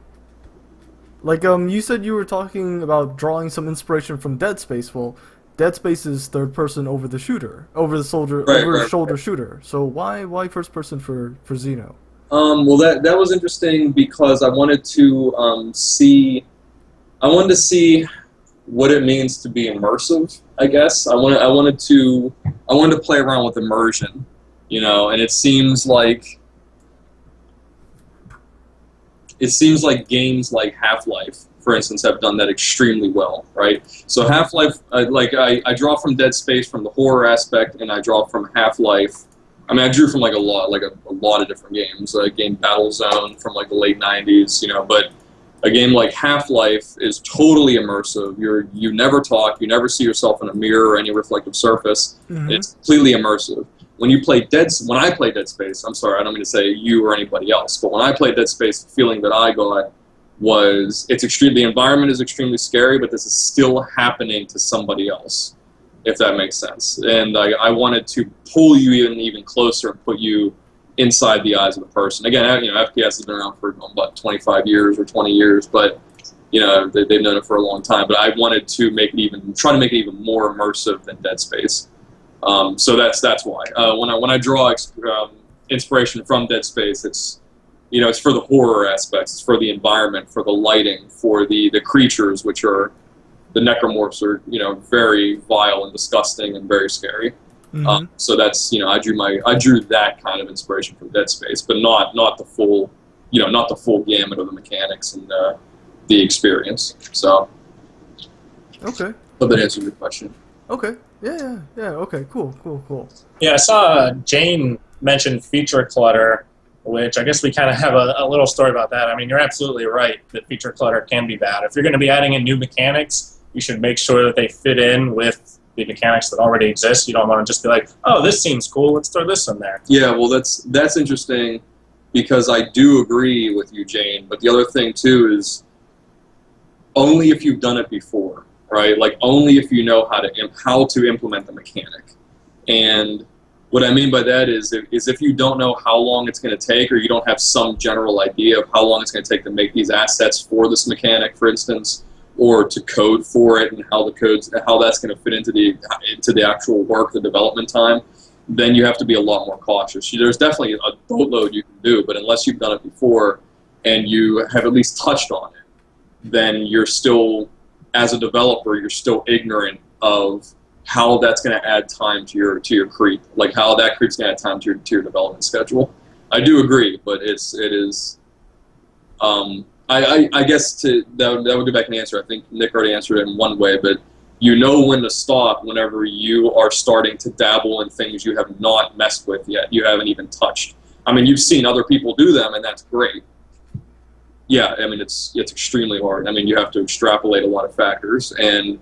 Like, you said you were talking about drawing some inspiration from Dead Space. Well, Dead Space is third person over the shooter, over the shoulder shooter. So why first person for Xeno? Well, that was interesting because I wanted to see what it means to be immersive, I guess. I wanted to play around with immersion, and it seems like games like Half-Life, for instance, have done that extremely well, right? So Half-Life, I draw from Dead Space from the horror aspect, and I draw from Half-Life. I mean, I drew from a lot of different games. Game Battlezone from the late '90s, but a game like Half-Life is totally immersive. You never talk, you never see yourself in a mirror or any reflective surface. Mm-hmm. It's completely immersive. When I play Dead Space, I'm sorry, I don't mean to say you or anybody else, but when I played Dead Space, the feeling that I got was the environment is extremely scary, but this is still happening to somebody else, if that makes sense. And I wanted to pull you even closer and put you inside the eyes of the person. Again, FPS has been around for about 25 years or 20 years, but they've known it for a long time. But I wanted to try to make it even more immersive than Dead Space. So that's why. When I draw inspiration from Dead Space, it's for the horror aspects, it's for the environment, for the lighting, for the creatures, which are the necromorphs are very vile and disgusting and very scary. Mm-hmm. So that's I drew that kind of inspiration from Dead Space, but not the full gamut of the mechanics and the experience. So Okay. hope that answers your question. Okay. Yeah. Okay. Cool. Yeah, I saw Jane mention feature clutter, which I guess we kind of have a little story about that. I mean, you're absolutely right that feature clutter can be bad. If you're going to be adding in new mechanics, you should make sure that they fit in with the mechanics that already exist. You don't want to just be like, oh, this seems cool, let's throw this in there. Yeah, well, that's interesting because I do agree with you, Jane. But the other thing too is only if you've done it before, right? Only if you know how to implement the mechanic. And what I mean by that is if you don't know how long it's going to take, or you don't have some general idea of how long it's going to take to make these assets for this mechanic, for instance, or to code for it and how that's going to fit into the actual work, the development time, then you have to be a lot more cautious. There's definitely a boatload you can do, but unless you've done it before and you have at least touched on it, then you're still, as a developer, you're still ignorant of how that's going to add time to your creep, how that creep's going to add time to your development schedule. I do agree, but it is. I guess that would go back and answer. I think Nick already answered it in one way, but you know when to stop whenever you are starting to dabble in things you have not messed with yet, you haven't even touched. I mean, you've seen other people do them, and that's great. Yeah, I mean, it's extremely hard. I mean, you have to extrapolate a lot of factors, and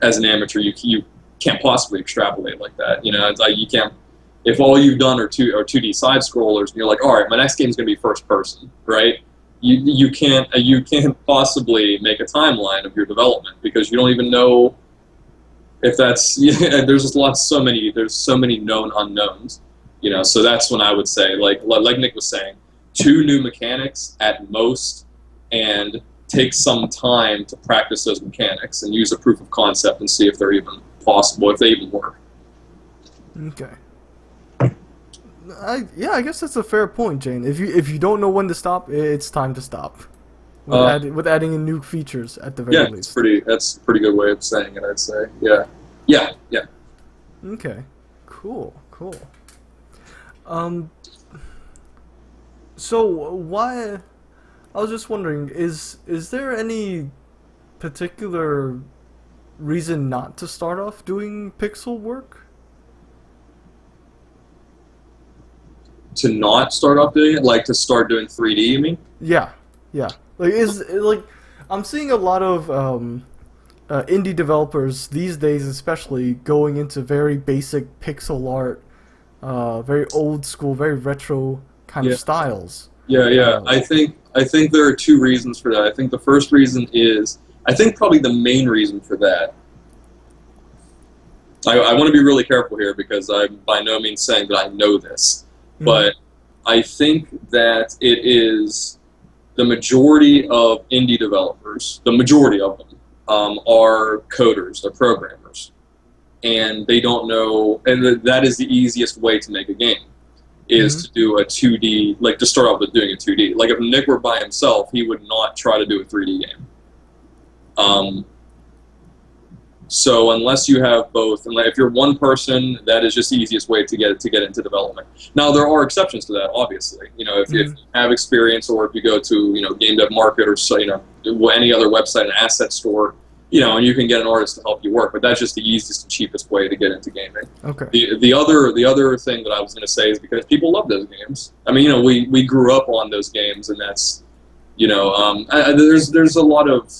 as an amateur, you can't possibly extrapolate like that. It's you can't. If all you've done are 2D side scrollers, and you're like, all right, my next game is going to be first person, right? You can't possibly make a timeline of your development because you don't even know if that's. There's just so many known unknowns. So that's when I would say, like Nick was saying, 2 new mechanics at most, and take some time to practice those mechanics and use a proof of concept and see if they're even possible, if they even work. Okay. I guess that's a fair point, Jane. If you don't know when to stop, it's time to stop. With adding in new features at the very least. That's a pretty good way of saying it, I'd say. Yeah. Okay. Cool. So why? I was just wondering, is there any particular reason not to start off doing pixel work? To not start off doing it, to start doing 3D, you mean? Yeah. I'm seeing a lot of indie developers these days, especially going into very basic pixel art, very old school, very retro kind of styles. Yeah. I think there are 2 reasons for that. I think the first reason is, I think probably the main reason for that. I want to be really careful here because I'm by no means saying that I know this. But I think that it is the majority of indie developers, the majority of them, are coders, they're programmers. And they don't know, and that is the easiest way to make a game, is to do a 2D, to start off with doing a 2D. If Nick were by himself, he would not try to do a 3D game. So unless you have both, and if you're one person, that is just the easiest way to get into development. Now there are exceptions to that, obviously. If you have experience, or if you go to Game Dev Market, or any other website, an asset store, and you can get an artist to help you work. But that's just the easiest and cheapest way to get into gaming. Okay. The other thing that I was going to say is because people love those games. I mean, we grew up on those games, and that's there's a lot of.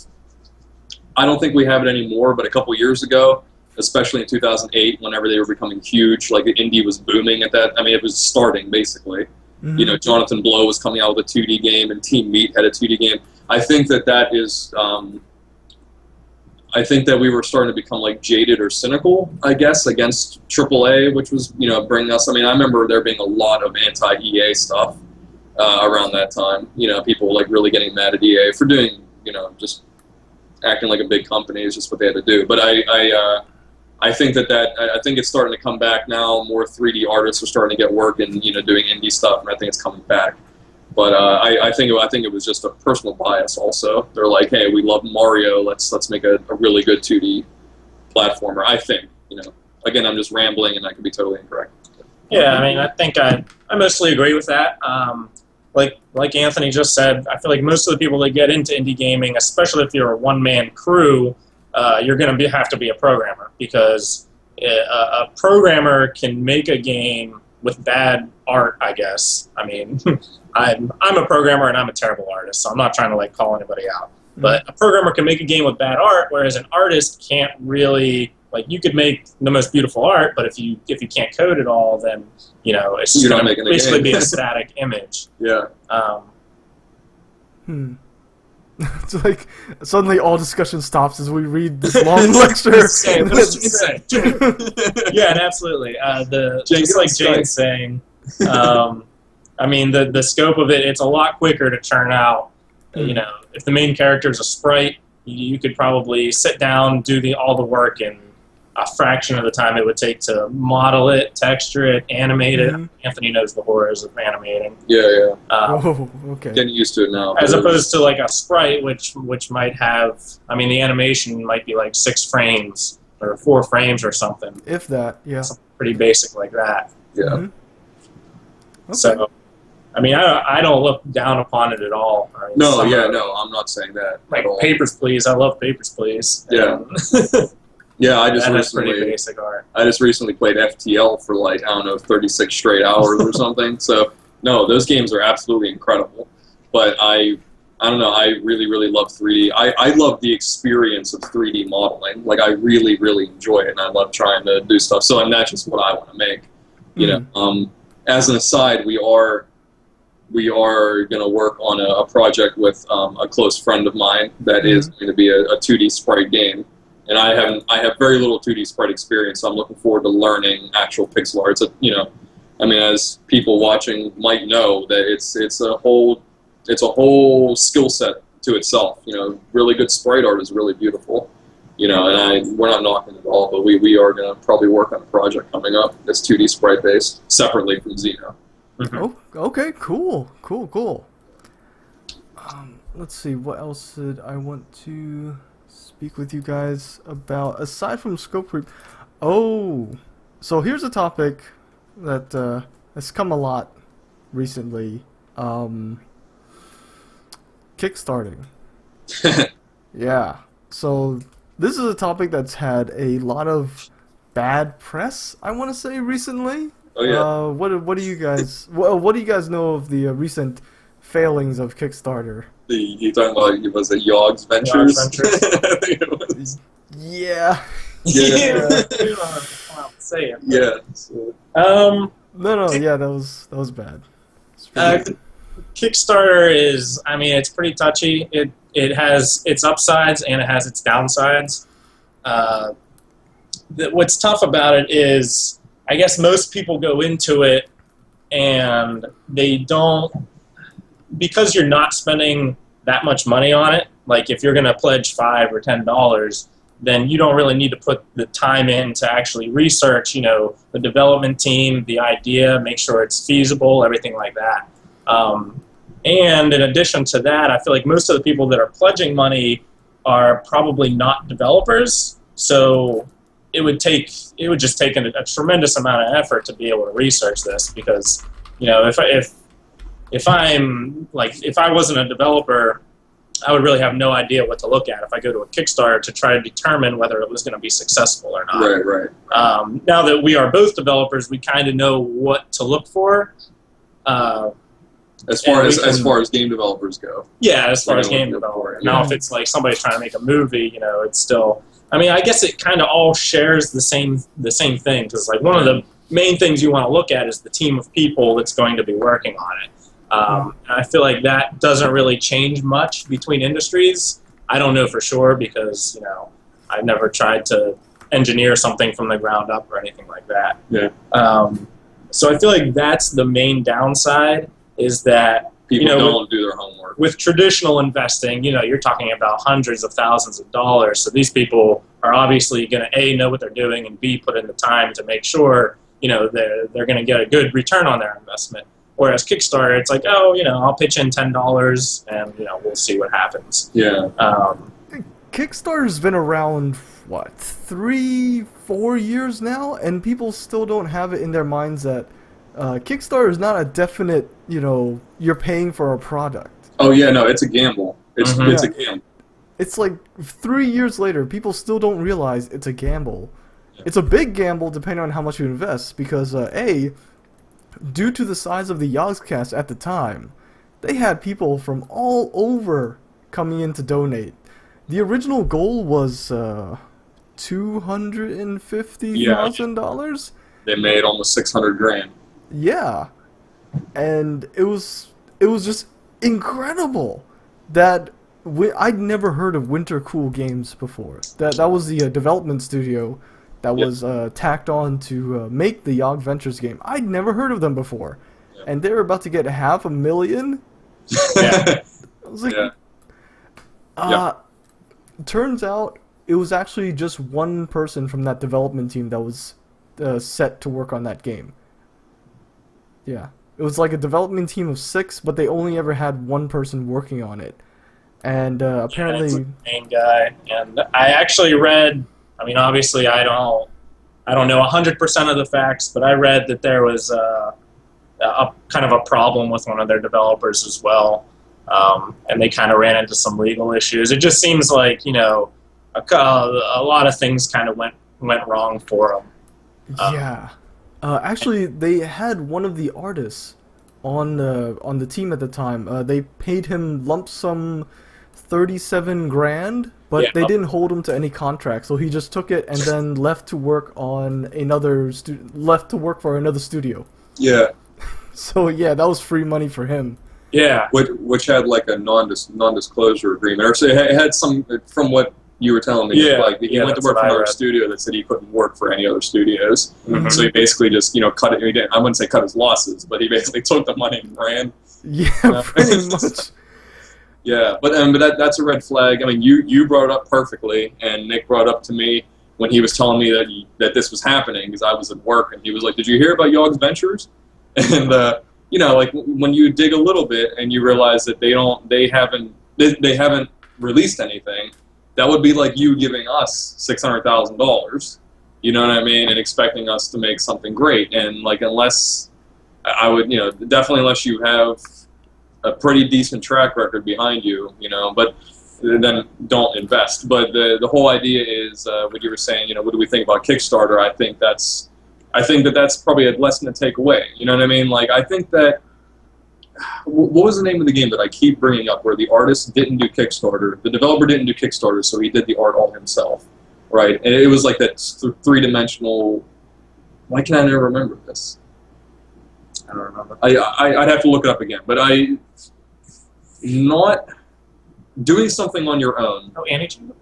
I don't think we have it anymore, but a couple years ago, especially in 2008, whenever they were becoming huge, like the indie was booming at that. I mean, it was starting, basically. Mm-hmm. Jonathan Blow was coming out with a 2D game, and Team Meat had a 2D game. I think that is... I think that we were starting to become like jaded or cynical, I guess, against AAA, which was, bringing us... I mean, I remember there being a lot of anti-EA stuff around that time. People like really getting mad at EA for doing, just... acting like a big company is just what they had to do. But I think I think it's starting to come back now. More 3D artists are starting to get work and doing indie stuff, and I think it's coming back. But I think it was just a personal bias. Also, they're like, hey, we love Mario. Let's make a really good 2D platformer. I think Again, I'm just rambling, and I could be totally incorrect. Yeah, I mean, I think I mostly agree with that. Like Anthony just said, I feel like most of the people that get into indie gaming, especially if you're a one-man crew, you're going to have to be a programmer, because a programmer can make a game with bad art, I guess. I mean, I'm a programmer and I'm a terrible artist, so I'm not trying to call anybody out. Mm-hmm. But a programmer can make a game with bad art, whereas an artist can't really... you could make the most beautiful art, but if you can't code it all, then it's just going to basically be a static image. Yeah. It's like suddenly all discussion stops as we read this long lecture. Yeah, absolutely. Just like Jane's saying, I mean, the scope of it's a lot quicker to turn out. If the main character is a sprite, you could probably sit down, do all the work in a fraction of the time it would take to model it, texture it, animate it. Anthony knows the horrors of animating. Yeah. Okay. Getting used to it now. As opposed to a sprite, which might have, I mean, the animation might be 6 frames or 4 frames or something. If that, yeah. Something pretty basic like that. Yeah. Okay. So, I mean, I don't look down upon it at all. No, I'm not saying that. Papers, Please. I love Papers, Please. Yeah. Yeah, I just recently played FTL for 36 straight hours or something. So no, those games are absolutely incredible. But I don't know, I really, really love 3D. I love the experience of 3D modeling. I really, really enjoy it, and I love trying to do stuff. So that's just what I want to make. As an aside, we are going to work on a project with a close friend of mine that is going to be a 2D sprite game. And I have very little 2D sprite experience, so I'm looking forward to learning actual pixel art. I mean, as people watching might know, that it's a whole skill set to itself. Really good sprite art is really beautiful. And we're not knocking it at all, but we are going to probably work on a project coming up that's 2D sprite based, separately from Xeno. Oh, okay, cool. Let's see, what else did I want to speak with you guys about aside from scope creep? So here's a topic that has come a lot recently. Kickstarting. Yeah. So this is a topic that's had a lot of bad press, I want to say, recently. Oh yeah. What do you guys what do you guys know of the recent failings of Kickstarter? You talking about, was it Yogg's Ventures? Yeah. Say it. Yeah. No. Yeah, that was bad. Kickstarter is, I mean, it's pretty touchy. It has its upsides and it has its downsides. What's tough about it is, I guess most people go into it and they don't, because you're not spending that much money on it. If you're going to pledge $5 or $10, then you don't really need to put the time in to actually research, the development team, the idea, make sure it's feasible, everything like that. And in addition to that, I feel like most of the people that are pledging money are probably not developers. So it would just take a tremendous amount of effort to be able to research this, because if I wasn't a developer, I would really have no idea what to look at if I go to a Kickstarter to try to determine whether it was going to be successful or not. Right. Now that we are both developers, we kind of know what to look for. As far as game developers go. Yeah, as far as game developers. Now, if it's like somebody's trying to make a movie, it's still. I mean, I guess it kind of all shares the same thing, because like one of the main things you want to look at is the team of people that's going to be working on it. And I feel like that doesn't really change much between industries. I don't know for sure, because I've never tried to engineer something from the ground up or anything like that. Yeah. So I feel like that's the main downside, is that people don't do their homework. With traditional investing, you're talking about hundreds of thousands of dollars. So these people are obviously going to A, know what they're doing, and B, put in the time to make sure they're going to get a good return on their investment. Whereas Kickstarter, it's like, I'll pitch in $10 and we'll see what happens. Yeah. Kickstarter's been around, 3-4 years now, and people still don't have it in their minds that Kickstarter is not a definite, you're paying for a product. Oh yeah, no, it's a gamble. It's a gamble. It's like 3 years later, people still don't realize it's a gamble. Yeah. It's a big gamble depending on how much you invest, because due to the size of the Yogscast at the time, they had people from all over coming in to donate. The original goal was $250,000. They made almost $600,000. Yeah, and it was just incredible that I'd never heard of Winter Cool Games before. That was the development studio that was tacked on to make the Yog Ventures game. I'd never heard of them before, and they were about to get $500,000. Yeah. I was like, turns out it was actually just one person from that development team that was set to work on that game. Yeah, it was like a development team of 6, but they only ever had one person working on it, and apparently the main guy. And I actually read. I mean, obviously, I don't know 100% of the facts, but I read that there was a kind of a problem with one of their developers as well, and they kind of ran into some legal issues. It just seems like a lot of things kind of went wrong for them. Yeah. Actually, they had one of the artists on the team at the time. They paid him lump sum $37,000, but they didn't hold him to any contract, so he just took it and then left to work on for another studio. Yeah. So yeah, that was free money for him. Yeah. Which had like a non-disclosure agreement, or so it had some, from what you were telling me. Yeah. Like he went to work for another studio that said he couldn't work for any other studios. Mm-hmm. So he basically just cut it. He didn't, I wouldn't say cut his losses, but he basically took the money and ran. Yeah, pretty much. Yeah, but that's a red flag. I mean, you brought it up perfectly, and Nick brought it up to me when he was telling me that this was happening, because I was at work, and he was like, "Did you hear about Yogg's Ventures?" And like when you dig a little bit and you realize that they haven't released anything, that would be like you giving us $600,000. You know what I mean? And expecting us to make something great. And like, unless I would, definitely unless you have a pretty decent track record behind you, but then don't invest. But the whole idea is what you were saying, what do we think about Kickstarter? I think that's probably a lesson to take away. You know what I mean? Like, I think that, what was the name of the game that I keep bringing up where the artist didn't do Kickstarter, the developer didn't do Kickstarter, so he did the art all himself, right? And it was like that three-dimensional, why can I never remember this? I don't remember. I'd have to look it up again, but not doing something on your own. Oh, Antechamber?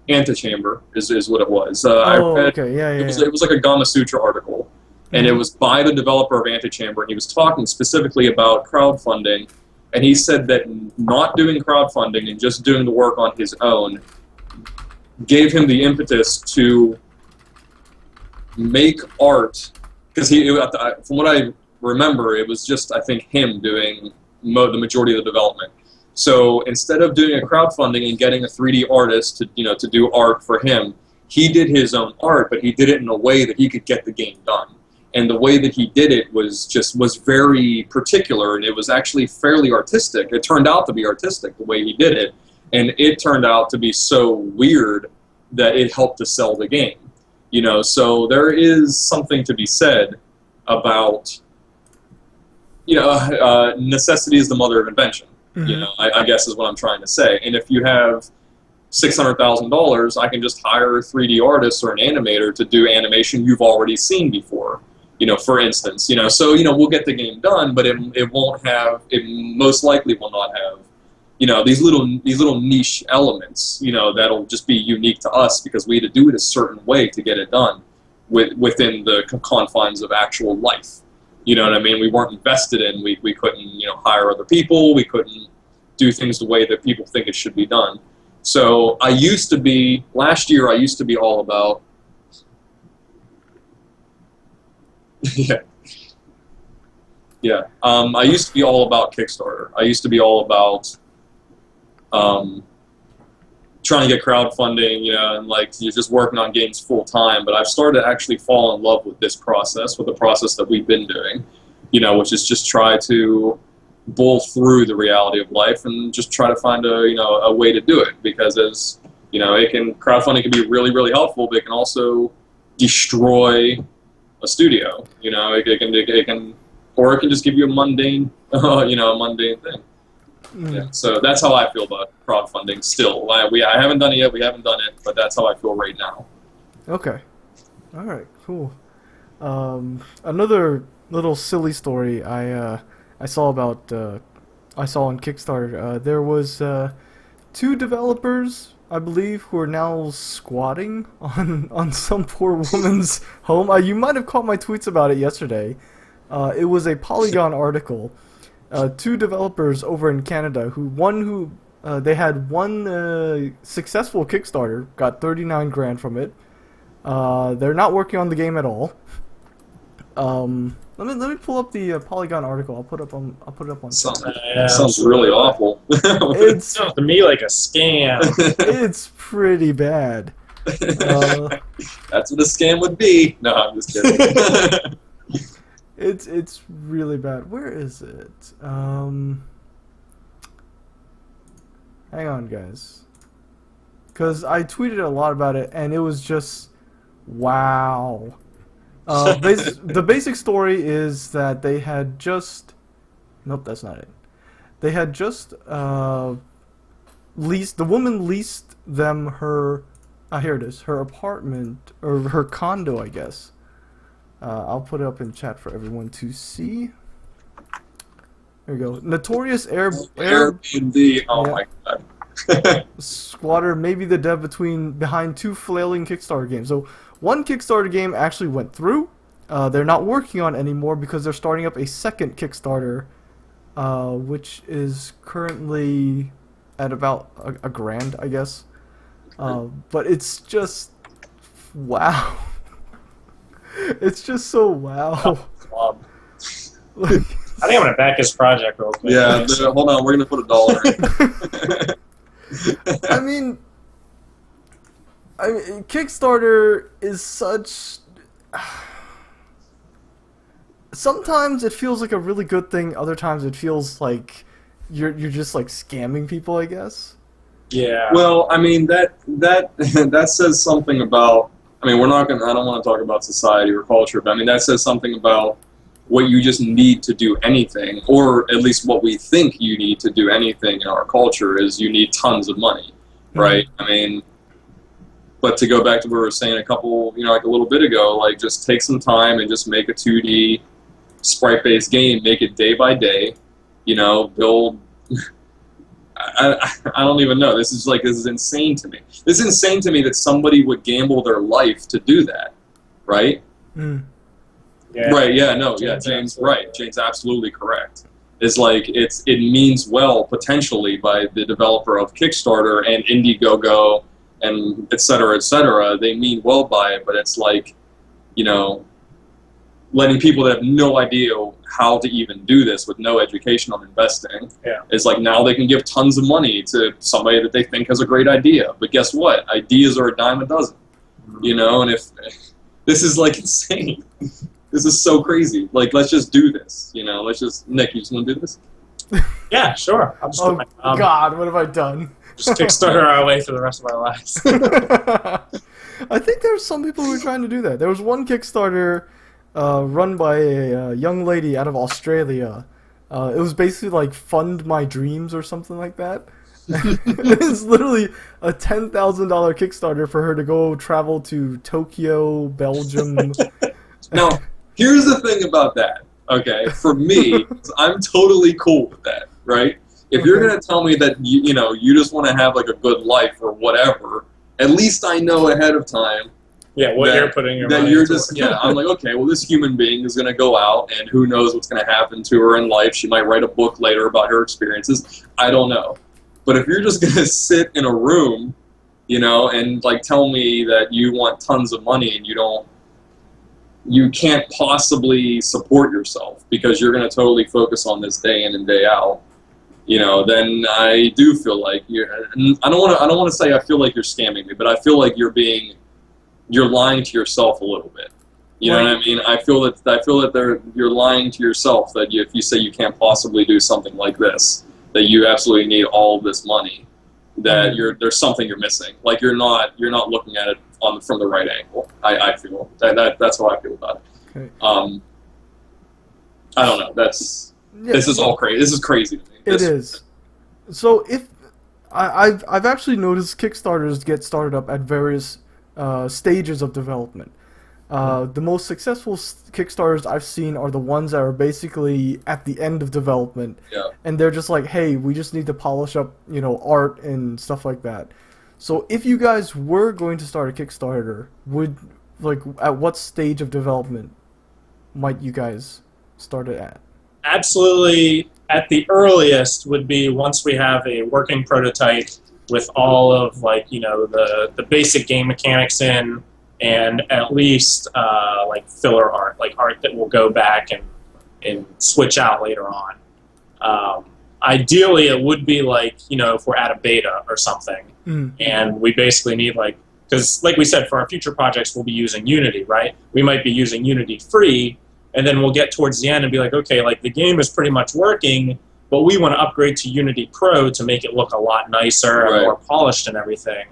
Antechamber is what it was. Okay, yeah. It was like a Gama Sutra article, and it was by the developer of Antechamber, and he was talking specifically about crowdfunding, and he said that not doing crowdfunding and just doing the work on his own gave him the impetus to make art, because from what I remember, it was just, I think, him doing the majority of the development. So instead of doing a crowdfunding and getting a 3D artist to do art for him, he did his own art, but he did it in a way that he could get the game done. And the way that he did it was very particular, and it was actually fairly artistic. It turned out to be artistic the way he did it, and it turned out to be so weird that it helped to sell the game. You know, so there is something to be said about, necessity is the mother of invention. Mm-hmm. You know, I guess is what I'm trying to say. And if you have $600,000, I can just hire a 3D artist or an animator to do animation you've already seen before. You know, for instance, so we'll get the game done, but it most likely will not have, these little niche elements, that'll just be unique to us because we had to do it a certain way to get it done within the confines of actual life. You know what I mean? We weren't invested in. We couldn't, hire other people. We couldn't do things the way that people think it should be done. So last year I used to be all about, I used to be all about Kickstarter. I used to be all about trying to get crowdfunding, and you're just working on games full time. But I've started to actually fall in love with this process, with the process that we've been doing, which is just try to bull through the reality of life and just try to find a way to do it. Because as crowdfunding can be really, really helpful, but it can also destroy a studio. It can just give you a mundane, mundane thing. Mm. Yeah, so that's how I feel about crowdfunding still. I haven't done it yet, we haven't done it, but that's how I feel right now. Okay. All right, cool. Another little silly story I saw on Kickstarter. There was 2 developers, I believe, who are now squatting on some poor woman's home. You might have caught my tweets about it yesterday. It was a Polygon article. 2 developers over in Canada they had one successful Kickstarter, got 39 grand from it. They're not working on the game at all. Let me pull up the Polygon article. I'll put it up on. Sounds really awful. It sounds to me like a scam. It's pretty bad. That's what a scam would be. No, I'm just kidding. It's really bad. Where is it? Hang on, guys. Because I tweeted a lot about it, and it was just wow. The basic story is that they had just... Nope, that's not it. They had just leased... The woman leased them her... here it is. Her apartment, or her condo, I guess. I'll put it up in chat for everyone to see. There we go. Notorious Airbnb. Oh yeah. My god. Squatter may be the dev behind 2 flailing Kickstarter games. So one Kickstarter game actually went through. They're not working on anymore because they're starting up a second Kickstarter, which is currently at about a grand, I guess. But it's just wow. It's just so wow. I think I'm gonna back his project real quick. Yeah, hold on, we're gonna put $1 in. I mean, Kickstarter is such... Sometimes it feels like a really good thing. Other times it feels like you're just like scamming people, I guess. Yeah. Well, I mean that says something about. I mean, I don't want to talk about society or culture, but I mean that says something about what you just need to do anything, or at least what we think you need to do anything in our culture is you need tons of money, right? Mm-hmm. I mean, but to go back to what we were saying like a little bit ago, like just take some time and just make a 2D sprite-based game, make it day by day, build. I don't even know. This is insane to me. This is insane to me that somebody would gamble their life to do that, right? Mm. Yeah. Right. Yeah. No. Yeah. James. Right. James. Absolutely correct. It's like it means well potentially by the developer of Kickstarter and Indiegogo and et cetera. They mean well by it, but it's like, letting people that have no idea how to even do this with no education on investing. Yeah. It's like now they can give tons of money to somebody that they think has a great idea. But guess what? Ideas are a dime a dozen. you know. And if this is like insane, this is so crazy. Like, let's just do this, you know. Let's just Nick, you just want to do this? Yeah, sure. I'll just Oh put God, what have I done? just Kickstarter our way through the rest of our lives. I think there's some people who are trying to do that. There was one Kickstarter run by a young lady out of Australia. It was basically like Fund My Dreams or something like that. It's literally a $10,000 Kickstarter for her to go travel to Tokyo, Belgium. Now, here's the thing about that. Okay, for me, I'm totally cool with that, right? If you're gonna tell me that you know you just want to have like a good life or whatever, at least I know ahead of time. Yeah, what you're putting your money you're into. just I'm like, okay, well, this human being is gonna go out, and who knows what's gonna happen to her in life? She might write a book later about her experiences. I don't know. But if you're just gonna sit in a room, you know, and like tell me that you want tons of money and you can't possibly support yourself because you're going to totally focus on this day in and day out, you know, then I do feel like I don't want to say I feel like you're scamming me, but I feel like you're lying to yourself a little bit. You know what I mean? I feel that you're lying to yourself that if you say you can't possibly do something like this, that you absolutely need all of this money, that there's something you're missing. Like you're not looking at it from the right angle. I feel that's how I feel about it. Okay. I don't know. This is all crazy. This is crazy to me. It is. So if I've actually noticed Kickstarters get started up at various stages of development. The most successful Kickstarters I've seen are the ones that are basically at the end of development, and they're just like, hey, we just need to polish up, you know, art and stuff like that. So if you guys were going to start a Kickstarter, at what stage of development might you guys start it at? Absolutely, at the earliest would be once we have a working prototype with all of, like, you know, the basic game mechanics in, and at least like filler art, like art that will go back and switch out later on. Ideally, it would be like, you know, if we're at a beta or something, and we basically need, like, because like we said, for our future projects, we'll be using Unity, right? We might be using Unity free, and then we'll get towards the end and be like, okay, like the game is pretty much working, but we want to upgrade to Unity Pro to make it look a lot nicer and more polished and everything.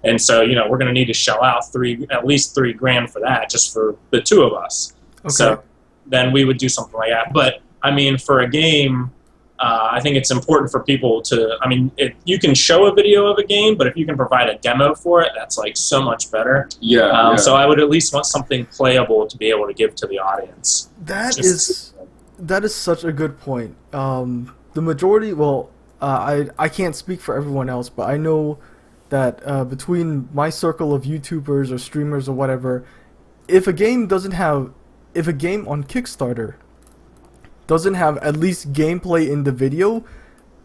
And so, you know, we're going to need to shell out at least $3,000 for that, just for the two of us. Okay. So then we would do something like that. But I mean, for a game, I think it's important for people to. I mean, you can show a video of a game, but if you can provide a demo for it, that's like so much better. Yeah. So I would at least want something playable to be able to give to the audience. That is such a good point. The majority, I can't speak for everyone else, but I know that between my circle of YouTubers or streamers or whatever, if a game on Kickstarter doesn't have at least gameplay in the video,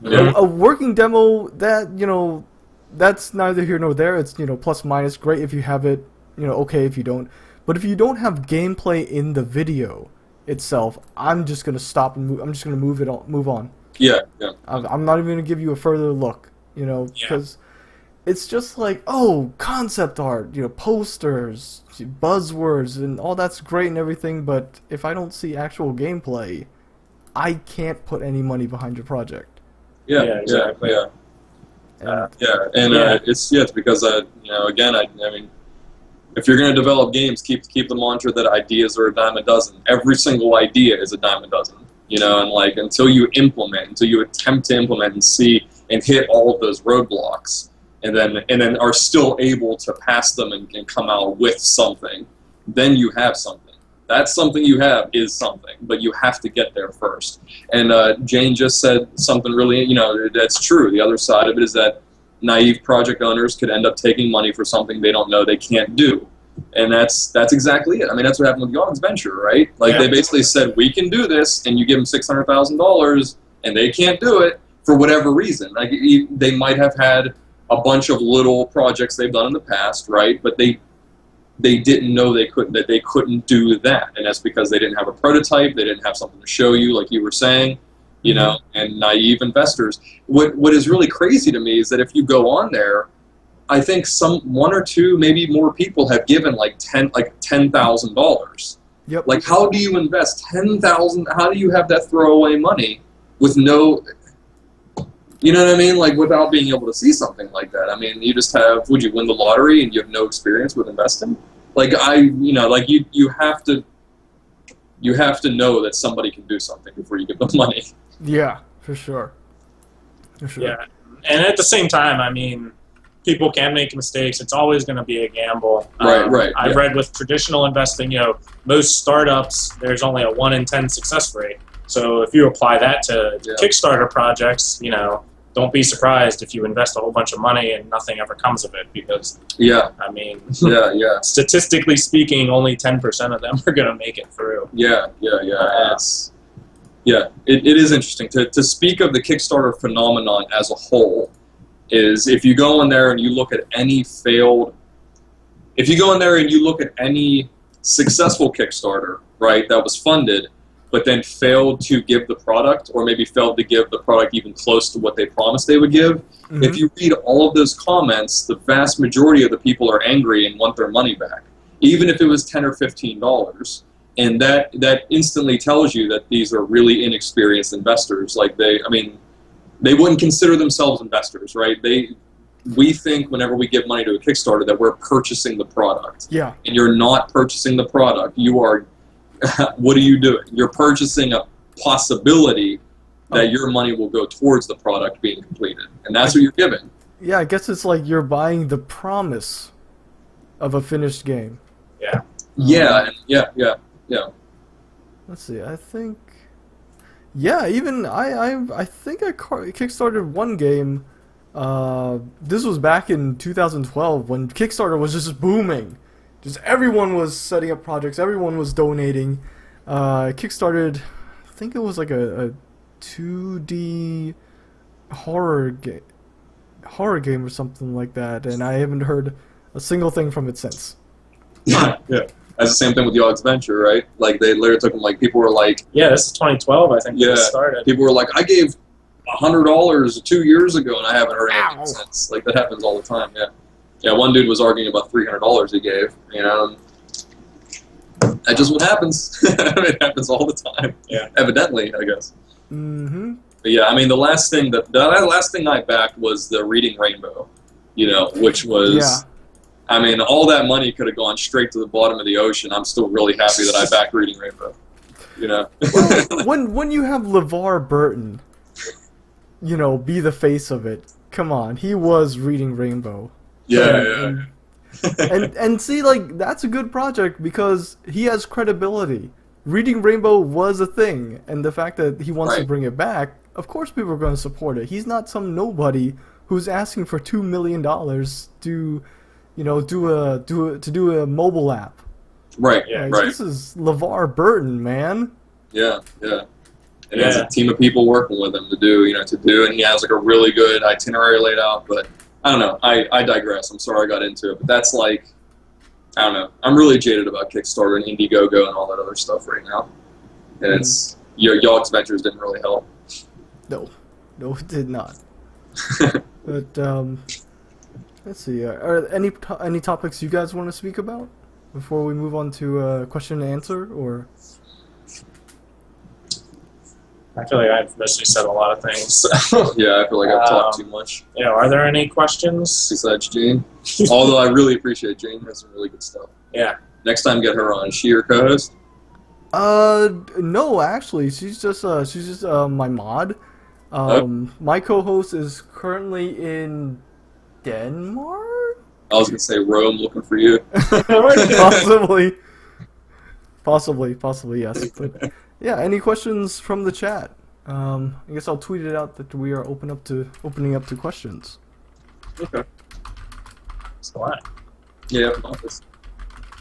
a working demo, that, you know, that's neither here nor there. It's, you know, plus minus. Great if you have it, you know, okay if you don't. But if you don't have gameplay in the video itself, I'm just gonna stop and move. I'm just gonna move on. Yeah. I'm not even gonna give you a further look, you know, because it's just like, oh, concept art, you know, posters, buzzwords, and all that's great and everything, but if I don't see actual gameplay, I can't put any money behind your project. Yeah, exactly. It's because you know, again, I mean, if you're going to develop games, keep the mantra that ideas are a dime a dozen. Every single idea is a dime a dozen. You know, and like until you attempt to implement and see and hit all of those roadblocks, and then are still able to pass them and come out with something, then you have something. That something you have is something, but you have to get there first. And Jane just said something really, you know, that's true. The other side of it is that naive project owners could end up taking money for something they don't know they can't do. And that's exactly it. I mean, that's what happened with Yogg's Venture, right? Like they basically said, we can do this, and you give them $600,000, and they can't do it for whatever reason. Like they might have had a bunch of little projects they've done in the past, right? But they didn't know they couldn't do that, and that's because they didn't have a prototype, they didn't have something to show you, like you were saying, you know. And naive investors. What is really crazy to me is that if you go on there, I think one or two, maybe more people have given like $10,000. Yep. Like, how do you invest $10,000? How do you have that throwaway money with no, you know what I mean? Like, without being able to see something like that. I mean, you just have, would you win the lottery and you have no experience with investing? Like, you have to know that somebody can do something before you give them money. Yeah, for sure. For sure. Yeah, and at the same time, I mean, people can make mistakes. It's always going to be a gamble. Right. I've read with traditional investing, most startups, there's only a 1 in 10 success rate. So if you apply that to Kickstarter projects, don't be surprised if you invest a whole bunch of money and nothing ever comes of it, because I mean, statistically speaking, only 10% of them are going to make it through. It is interesting to speak of the Kickstarter phenomenon as a whole. Is if you go in there and you look at any successful Kickstarter, right, that was funded, but then failed to give the product, or maybe failed to give the product even close to what they promised they would give. Mm-hmm. If you read all of those comments, the vast majority of the people are angry and want their money back, even if it was $10 or $15. And that instantly tells you that these are really inexperienced investors. Like they wouldn't consider themselves investors, right? We think whenever we give money to a Kickstarter that we're purchasing the product. Yeah. And you're not purchasing the product. You are, what are you doing? You're purchasing a possibility that your money will go towards the product being completed. And that's what you're giving. Yeah, I guess it's like you're buying the promise of a finished game. Yeah. Yeah. Let's see, I think... Yeah, even I think I kickstarted one game. This was back in 2012 when Kickstarter was just booming. Just everyone was setting up projects, everyone was donating. Kickstarted, I think it was like a 2D horror game or something like that, and I haven't heard a single thing from it since. Yeah. That's the same thing with the Yogg's Venture, right? Like, they literally took them, like, people were like... Yeah, this is 2012, I think, when it started. People were like, I gave $100 2 years ago, and I haven't heard anything since. Like, that happens all the time, Yeah, one dude was arguing about $300 he gave, That's just what happens. It happens all the time. Yeah. Evidently, I guess. Mm-hmm. But yeah, I mean, the last thing I backed was the Reading Rainbow, which was... Yeah. I mean, all that money could have gone straight to the bottom of the ocean. I'm still really happy that I backed Reading Rainbow. Well, when you have LeVar Burton, be the face of it. Come on, he was Reading Rainbow. Yeah. And see, like, that's a good project because he has credibility. Reading Rainbow was a thing, and the fact that he wants to bring it back, of course people are going to support it. He's not some nobody who's asking for $2 million to... do a mobile app. Right, right. This is LeVar Burton, man. Yeah. And he has a team of people working with him to do, and he has like a really good itinerary laid out, but I don't know. I digress. I'm sorry I got into it, but that's like, I don't know. I'm really jaded about Kickstarter and Indiegogo and all that other stuff right now. And it's, Yogg's Ventures didn't really help. No, it did not. But, let's see. Are any topics you guys want to speak about before we move on to question and answer, or? I feel like I've mostly said a lot of things. Yeah, I feel like I've talked too much. Are there any questions? Besides Jane? Although I really appreciate Jane. Has some really good stuff. Yeah. Next time, get her on. Is she your co-host? No, actually, she's just my mod. My co-host is currently in Denmark? I was gonna say Rome, looking for you. Possibly, yes. But yeah, any questions from the chat? I guess I'll tweet it out that we are opening up to questions. Okay. It's a lot. Yeah, it's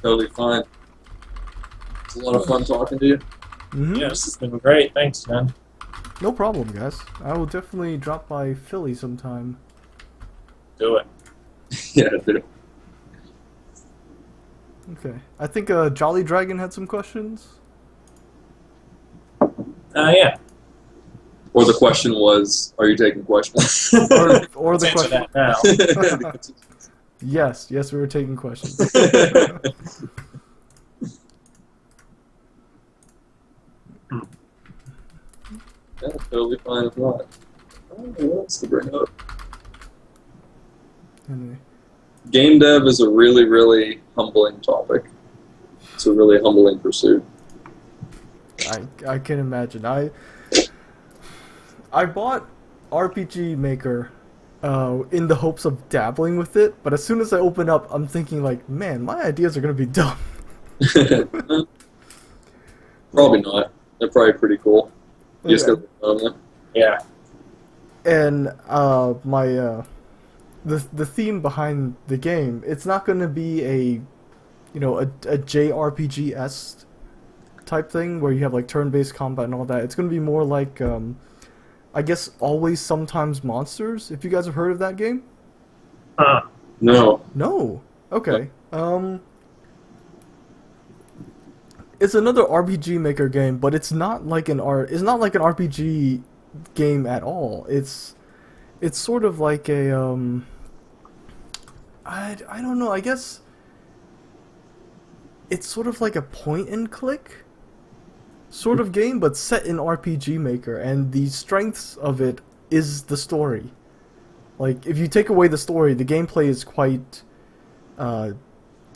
totally fine. It's a lot of fun talking to you. Mm-hmm. Yeah, this has been great. Thanks, man. No problem, guys. I will definitely drop by Philly sometime. Do it. Yeah, do. Okay. I think Jolly Dragon had some questions. Yeah. Or the question was, are you taking questions? or the question. That now. Yes, we were taking questions. Yeah, totally fine if not. I don't know what else to bring up. Anyway. Game dev is a really, really humbling topic. It's a really humbling pursuit. I can imagine. I bought RPG Maker in the hopes of dabbling with it, but as soon as I open up, I'm thinking like, man, my ideas are gonna be dumb. Probably not. They're probably pretty cool. You just gotta learn them. Yeah. And the theme behind the game, it's not gonna be a JRPG-esque type thing where you have like turn-based combat and all that. It's gonna be more like I guess Always Sometimes Monsters, if you guys have heard of that game. No. No. Okay. It's another RPG Maker game, but it's not like an RPG game at all. It's sort of like a I don't know, I guess it's sort of like a point and click sort of game, but set in RPG Maker, and the strengths of it is the story. Like, if you take away the story, the gameplay is quite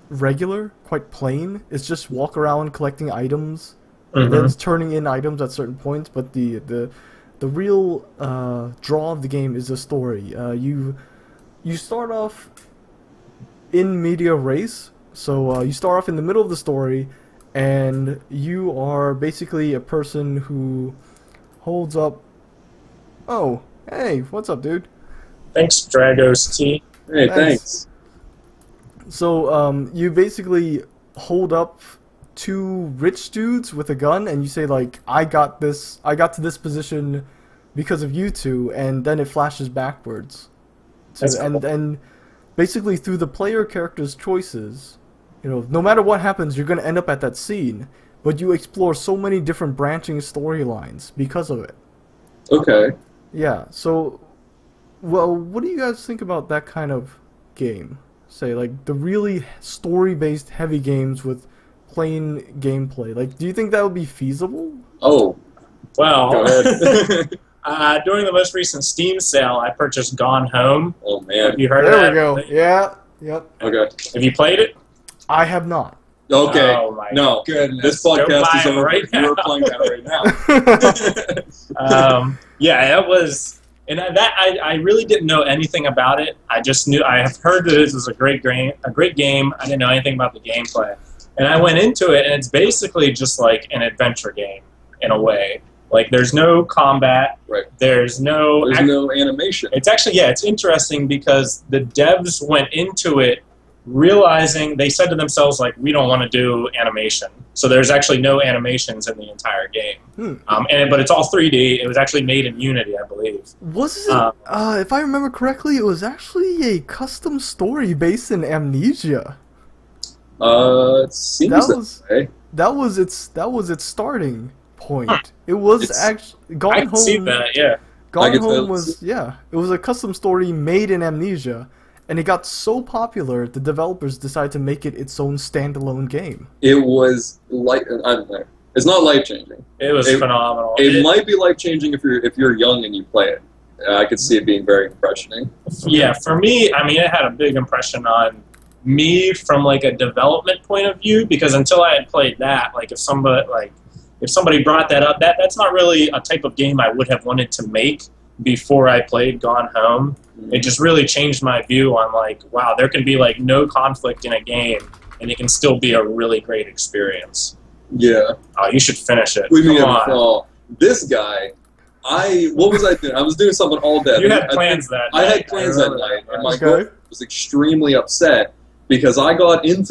regular, quite plain. It's just walk around collecting items, and then it's turning in items at certain points, but the real draw of the game is the story. You start off in media res, so you start off in the middle of the story, and you are basically a person who holds up... Oh, hey, what's up, dude? Thanks, Dragos T. Hey, thanks. So, you basically hold up two rich dudes with a gun, and you say, like, I got to this position because of you two, and then it flashes backwards. That's cool. And basically, through the player character's choices, no matter what happens, you're going to end up at that scene, but you explore so many different branching storylines because of it. Okay. Yeah, so, well, what do you guys think about that kind of game? Say, like, the really story-based heavy games with plain gameplay. Like, do you think that would be feasible? Oh. Well, Go ahead. during the most recent Steam sale, I purchased Gone Home. Oh, man. Have you heard of that? There we go. Yeah, yep. Okay. Have you played it? I have not. Okay. Oh, my No. goodness. This Go podcast buy is it over. right You're now. playing that right now. Yeah, it was, and I really didn't know anything about it. I just knew I have heard that this is a great game. I didn't know anything about the gameplay, and I went into it, and it's basically just like an adventure game in a way. Like, there's no combat. Right. There's no animation. It's actually, yeah, it's interesting because the devs went into it realizing, they said to themselves, like, we don't want to do animation. So there's actually no animations in the entire game. But it's all 3D. It was actually made in Unity, I believe. Was it, if I remember correctly, it was actually a custom story based in Amnesia. It seems that way. That was its starting point. It was actually Gone I can Home. see that, yeah. Gone Home was it was a custom story made in Amnesia, and it got so popular the developers decided to make it its own standalone game. It was like, I don't know. It's not life changing. It was phenomenal. It might be life changing if you're young and you play it. I could see it being very impressioning. Yeah, for me, I mean, it had a big impression on me from like a development point of view, because until I had played that, like if somebody brought that up, that's not really a type of game I would have wanted to make before I played Gone Home. It just really changed my view on, like, wow, there can be like no conflict in a game and it can still be a really great experience. Yeah. Oh, you should finish it. We mean, Come on. this guy, what was I doing? I was doing something all day. You had plans that night. I had plans that night, and my Okay. girlfriend was extremely upset because I got in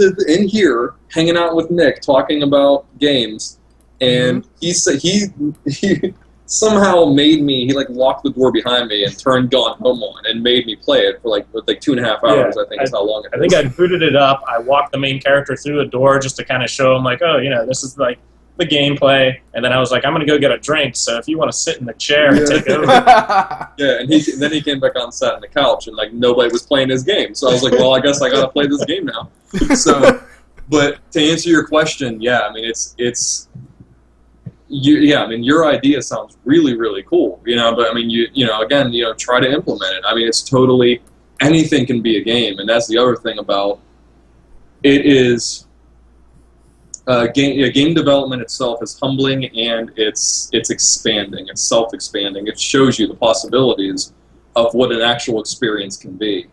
here hanging out with Nick talking about games, and he said he somehow made me, he like locked the door behind me and turned Gone Home on and made me play it for like 2.5 hours. Yeah, I think is how long it I think I booted it up. I walked the main character through a door just to kind of show him, like, oh, this is like, the gameplay, and then I was like, I'm gonna go get a drink. So if you want to sit in the chair and take over, Yeah, and then he came back on set on the couch, and like nobody was playing his game. So I was like, well, I guess I gotta play this game now. So, but to answer your question, yeah, I mean I mean your idea sounds really really cool, But I mean again, try to implement it. I mean it's totally anything can be a game, and that's the other thing about it is. Game development itself is humbling, and it's expanding. It's self-expanding. It shows you the possibilities of what an actual experience can be.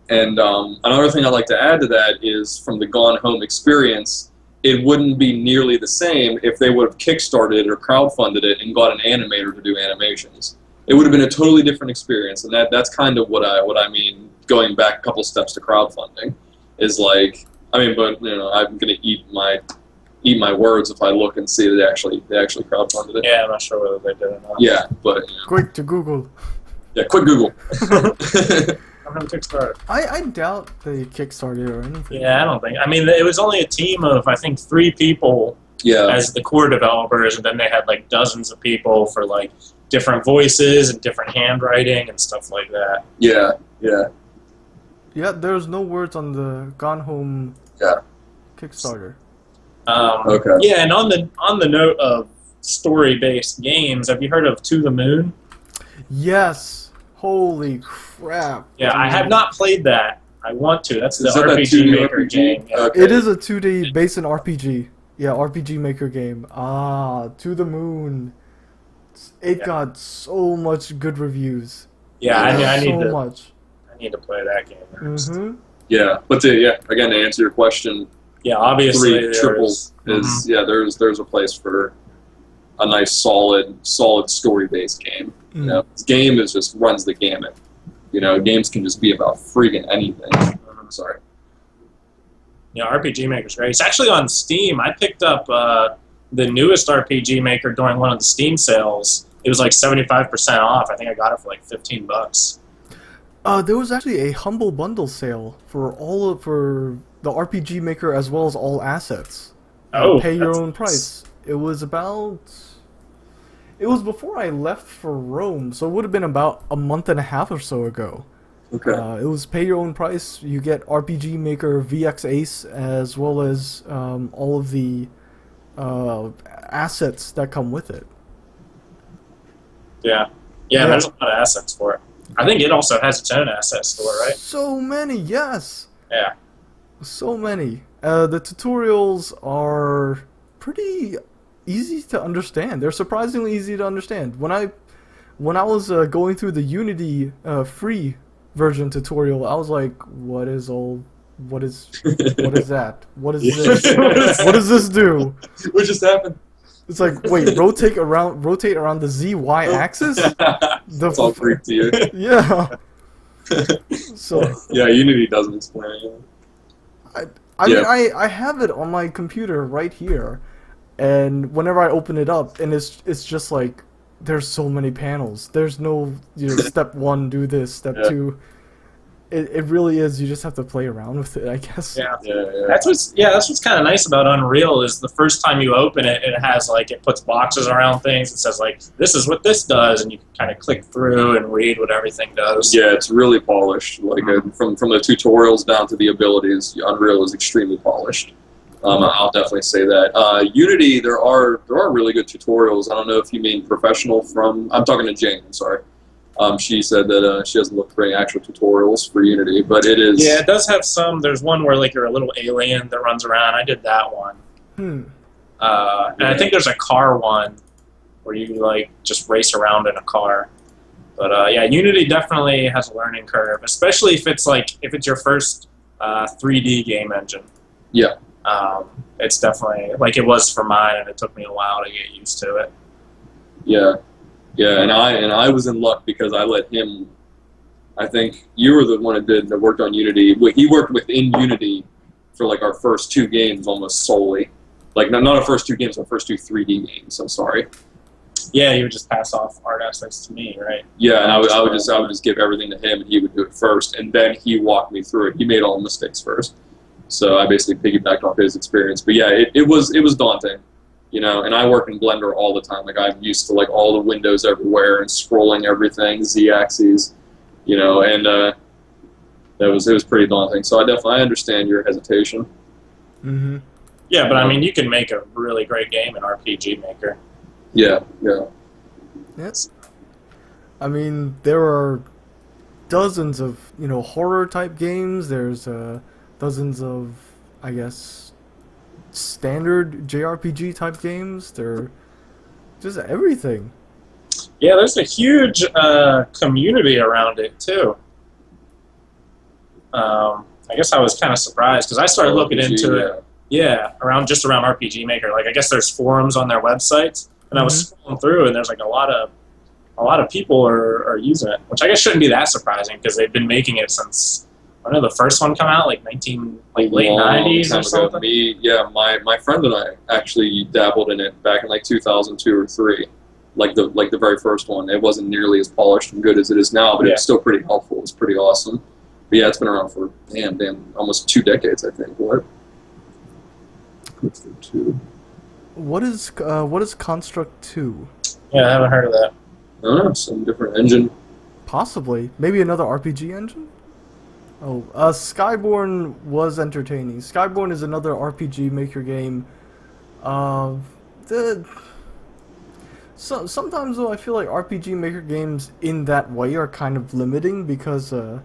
And another thing I'd like to add to that is from the Gone Home experience, it wouldn't be nearly the same if they would have kickstarted or crowdfunded it and got an animator to do animations. It would have been a totally different experience, and that's kind of what I mean. Going back a couple steps to crowdfunding is like, I mean, but I'm gonna eat my words if I look and see that they actually crowdfunded it. Yeah, I'm not sure whether they did or not. Yeah, but Quick to Google. Yeah, quick Google. I'm gonna Kickstarter. I doubt they kickstarted or anything. Yeah, I don't think. I mean, it was only a team of I think 3 people as the core developers, and then they had like dozens of people for like different voices and different handwriting and stuff like that. Yeah. Yeah, there's no words on the Gone Home Kickstarter. Okay. Yeah, and on the note of story-based games, have you heard of To the Moon? Yes. Holy crap. Yeah, I have not played that. I want to. That's the Is that RPG that 2D Maker RPG? game. Yeah. Okay. It is a 2D based in RPG. Yeah, RPG Maker game. To the Moon. It got so much good reviews. Yeah, I need to play that game next. Mm-hmm. Yeah, but again, to answer your question, Yeah, obviously 3 triples is there's a place for a nice solid story-based game. This game just runs the gamut. Games can just be about freaking anything. Sorry. Yeah, RPG Maker's great. It's actually on Steam. I picked up the newest RPG Maker during one of the Steam sales. It was like 75% off. I think I got it for like $15. There was actually a Humble Bundle sale for the RPG Maker as well as all assets. Pay your own price. It was before I left for Rome, so it would have been about a month and a half or so ago. Okay. It was pay your own price. You get RPG Maker VX Ace as well as all of the assets that come with it. Yeah, there's a lot of assets for it. I think it also has its own asset store, right? So many, yes. Yeah. So many. The tutorials are pretty easy to understand. They're surprisingly easy to understand. When I was going through the Unity free version tutorial, I was like, what is that? What is this? What does this do? What just happened? It's like, wait, rotate around the ZY axis? It's all Greek to you. Yeah. So yeah, Unity doesn't explain anything. I mean, I have it on my computer right here, and whenever I open it up, and it's just like there's so many panels. There's no step 1 do this, step 2. It really is. You just have to play around with it, I guess. Yeah. That's what's kind of nice about Unreal is the first time you open it, it has it puts boxes around things. It says this is what this does, and you can kind of click through and read what everything does. Yeah, it's really polished. From the tutorials down to the abilities, Unreal is extremely polished. I'll definitely say that. Unity, there are really good tutorials. I don't know if you mean professional I'm talking to Jane. I'm sorry. She said that she doesn't look for any actual tutorials for Unity, but it is... Yeah, it does have some. There's one where you're a little alien that runs around. I did that one. And I think there's a car one where you just race around in a car. But yeah, Unity definitely has a learning curve, especially if it's your first 3D game engine. Yeah. It's definitely it was for mine, and it took me a while to get used to it. Yeah. Yeah, and I was in luck because I let him. I think you were the one that worked on Unity. He worked within Unity for our first 2 games almost solely. Not our first 2 games, our first 2 3D games. I'm sorry. Yeah, you would just pass off art assets to me, right? Yeah, and I would just give everything to him, and he would do it first, and then he walked me through it. He made all the mistakes first, so I basically piggybacked off his experience. But yeah, it was daunting. And I work in Blender all the time. Like I'm used to like all the windows everywhere and scrolling everything, z-axes, and it was pretty daunting. So I understand your hesitation. Mm-hmm. Yeah, but I mean, you can make a really great game in RPG Maker. Yeah. Yes. I mean, there are dozens of horror type games. There's dozens of, I guess, standard JRPG type games. They're just everything. Yeah, there's a huge community around it too. I guess I was kind of surprised because I started looking into it. Yeah, around RPG Maker. Like I guess there's forums on their websites, and I was scrolling through, and there's like a lot of people are using it, which I guess shouldn't be that surprising because they've been making it since I know the first one came out like late '90s or something. My friend and I actually dabbled in it back in like 2002 or 3, like the very first one. It wasn't nearly as polished and good as it is now, but it's still pretty helpful. It's pretty awesome. But yeah, it's been around for almost 2 decades, I think. What? What is Construct 2? Yeah, I haven't heard of that. I don't know, some different engine. Possibly. Maybe another RPG engine? Oh, Skyborn was entertaining. Skyborn is another RPG Maker game. Sometimes, though, I feel like RPG Maker games in that way are kind of limiting because, do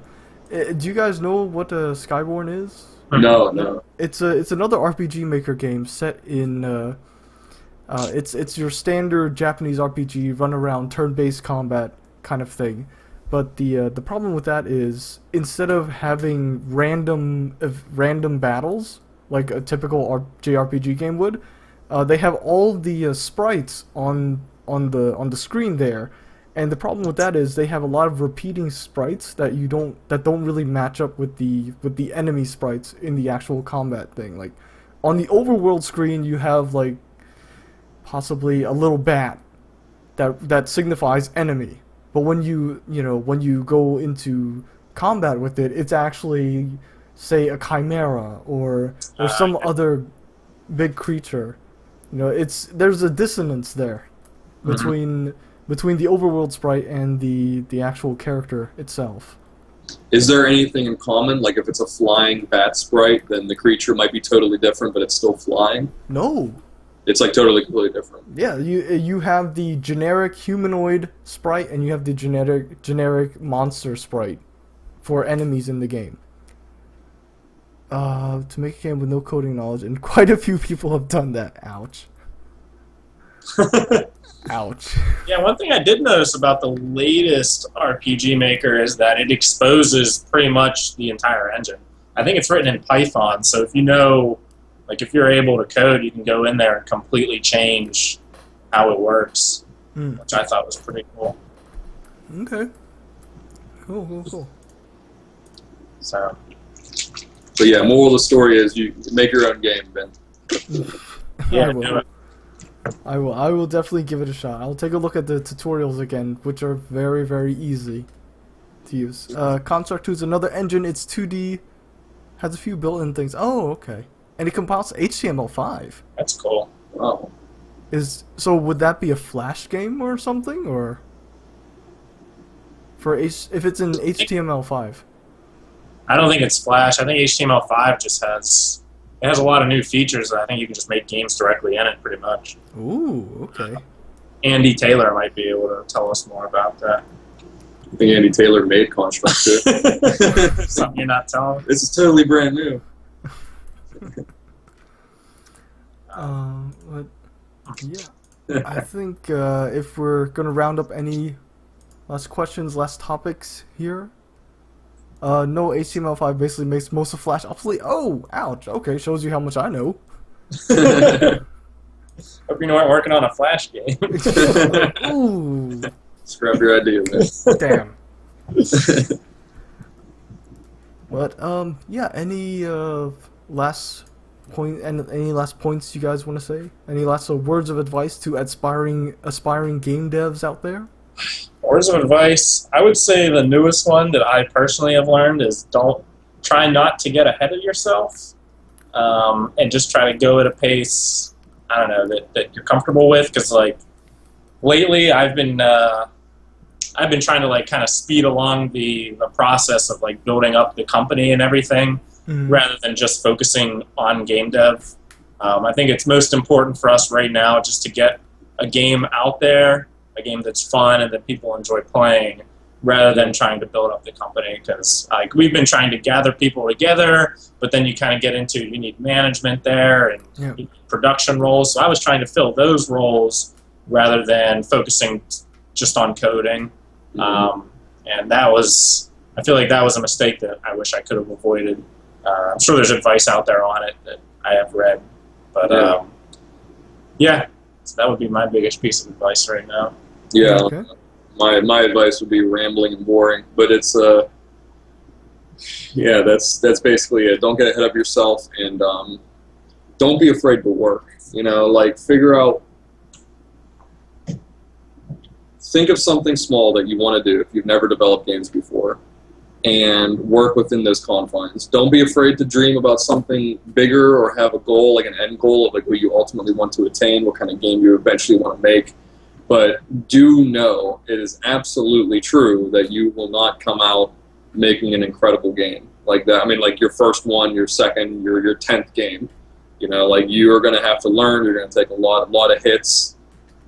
you guys know what Skyborn is? No. It's another RPG Maker game set in, it's your standard Japanese RPG, run around, turn-based combat kind of thing. But the problem with that is instead of having random battles like a typical JRPG game would, they have all the sprites on the screen there, and the problem with that is they have a lot of repeating sprites that don't really match up with the enemy sprites in the actual combat thing. Like on the overworld screen, you have like possibly a little bat that signifies enemy. But when you go into combat with it, it's actually, say, a chimera or some other big creature. There's a dissonance there between the overworld sprite and the actual character itself. Is there anything in common? Like if it's a flying bat sprite, then the creature might be totally different, but it's still flying? No. It's like totally completely different. Yeah, you have the generic humanoid sprite and you have the generic monster sprite for enemies in the game. To make a game with no coding knowledge, and quite a few people have done that. Ouch. Ouch. Yeah, one thing I did notice about the latest RPG Maker is that it exposes pretty much the entire engine. I think it's written in Python, so if if you're able to code, you can go in there and completely change how it works, which I thought was pretty cool. Okay. Cool. So yeah, moral of the story is you make your own game, Ben. Yeah, I will definitely give it a shot. I'll take a look at the tutorials again, which are very, very easy to use. Construct 2 is another engine. It's 2D, has a few built-in things. Oh, okay. And it compiles HTML5. That's cool. Wow. So would that be a Flash game or something, or if it's in HTML5? I don't think it's Flash. I think HTML5 just has a lot of new features that I think you can just make games directly in it, pretty much. Ooh, okay. Andy Taylor might be able to tell us more about that. I think Andy Taylor made Construct 2. Something you're not telling. This is totally brand new. But yeah, I think if we're gonna round up any last questions, last topics here, no, HTML5 basically makes most of Flash obsolete. Oh, ouch. Okay, shows you how much I know. Hope you weren't working on a Flash game. Ooh. Scrap your idea, man. Damn. But yeah, any last points you guys want to say? Any last words of advice to aspiring game devs out there? Words of advice, I would say the newest one that I personally have learned is try not to get ahead of yourself, and just try to go at a pace I don't know, that you're comfortable with? Because like lately, I've been trying to like kind of speed along the process of like building up the company and everything, rather than just focusing on game dev. I think it's most important for us right now just to get a game out there, a game that's fun and that people enjoy playing, rather than trying to build up the company. Because like we've been trying to gather people together, but then you kind of get into you need management there and you need production roles. So I was trying to fill those roles rather than focusing just on coding. And that was, I feel like that was a mistake that I wish I could have avoided. I'm sure there's advice out there on it that I have read, but yeah, so that would be my biggest piece of advice right now. Yeah, Okay. my advice would be rambling and boring, but it's yeah, that's basically it. Don't get ahead of yourself, and don't be afraid to work. You know, like figure out. Think of something small that you want to do if you've never developed games before, and work within those confines. Don't be afraid to dream about something bigger or have a goal, like an end goal of like what you ultimately want to attain, what kind of game you eventually want to make. But do know it is absolutely true that you will not come out making an incredible game like that. I mean, like your first one, your second, your 10th game. You know, like you are going to have to learn. You're going to take a lot of hits.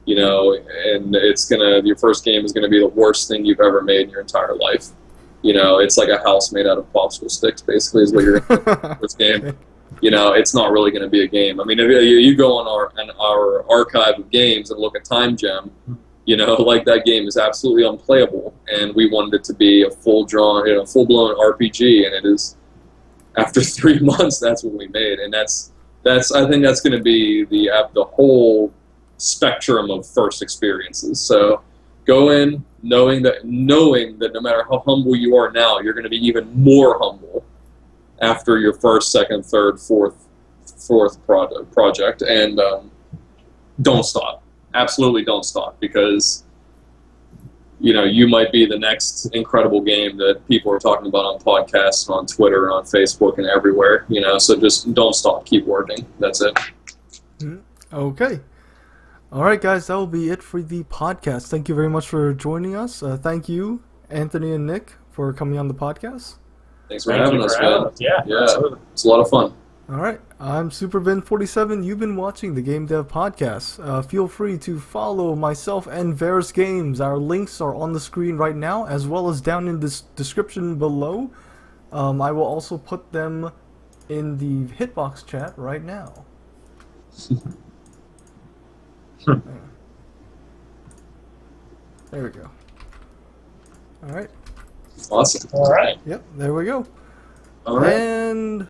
You know, and your first game is gonna be the worst thing you've ever made in your entire life. You know, it's like a house made out of popsicle sticks, basically, is what you're gonna do in the first game. You know, it's not really gonna be a game. I mean, if you go on our archive of games and look at Time Gem, you know, like that game is absolutely unplayable, and we wanted it to be a full-blown RPG, and it is. After 3 months, that's what we made, and that's I think that's gonna be the whole spectrum of first experiences. So go in knowing that no matter how humble you are now, you're going to be even more humble after your first, second, third, fourth project, and don't stop. Absolutely don't stop, because you know you might be the next incredible game that people are talking about on podcasts, on Twitter, on Facebook, and everywhere. You know, so just don't stop. Keep working. That's it. Okay. All right, guys, that will be it for the podcast. Thank you very much for joining us. Thank you, Anthony and Nick, for coming on the podcast. Thanks for having us, man. Yeah, absolutely. It's a lot of fun. All right, I'm SuperVin47. You've been watching the Game Dev Podcast. Feel free to follow myself and Verus Games. Our links are on the screen right now, as well as down in this description below. I will also put them in the Hitbox chat right now. There we go. All right. Awesome. All right. Yep, there we go. All right. And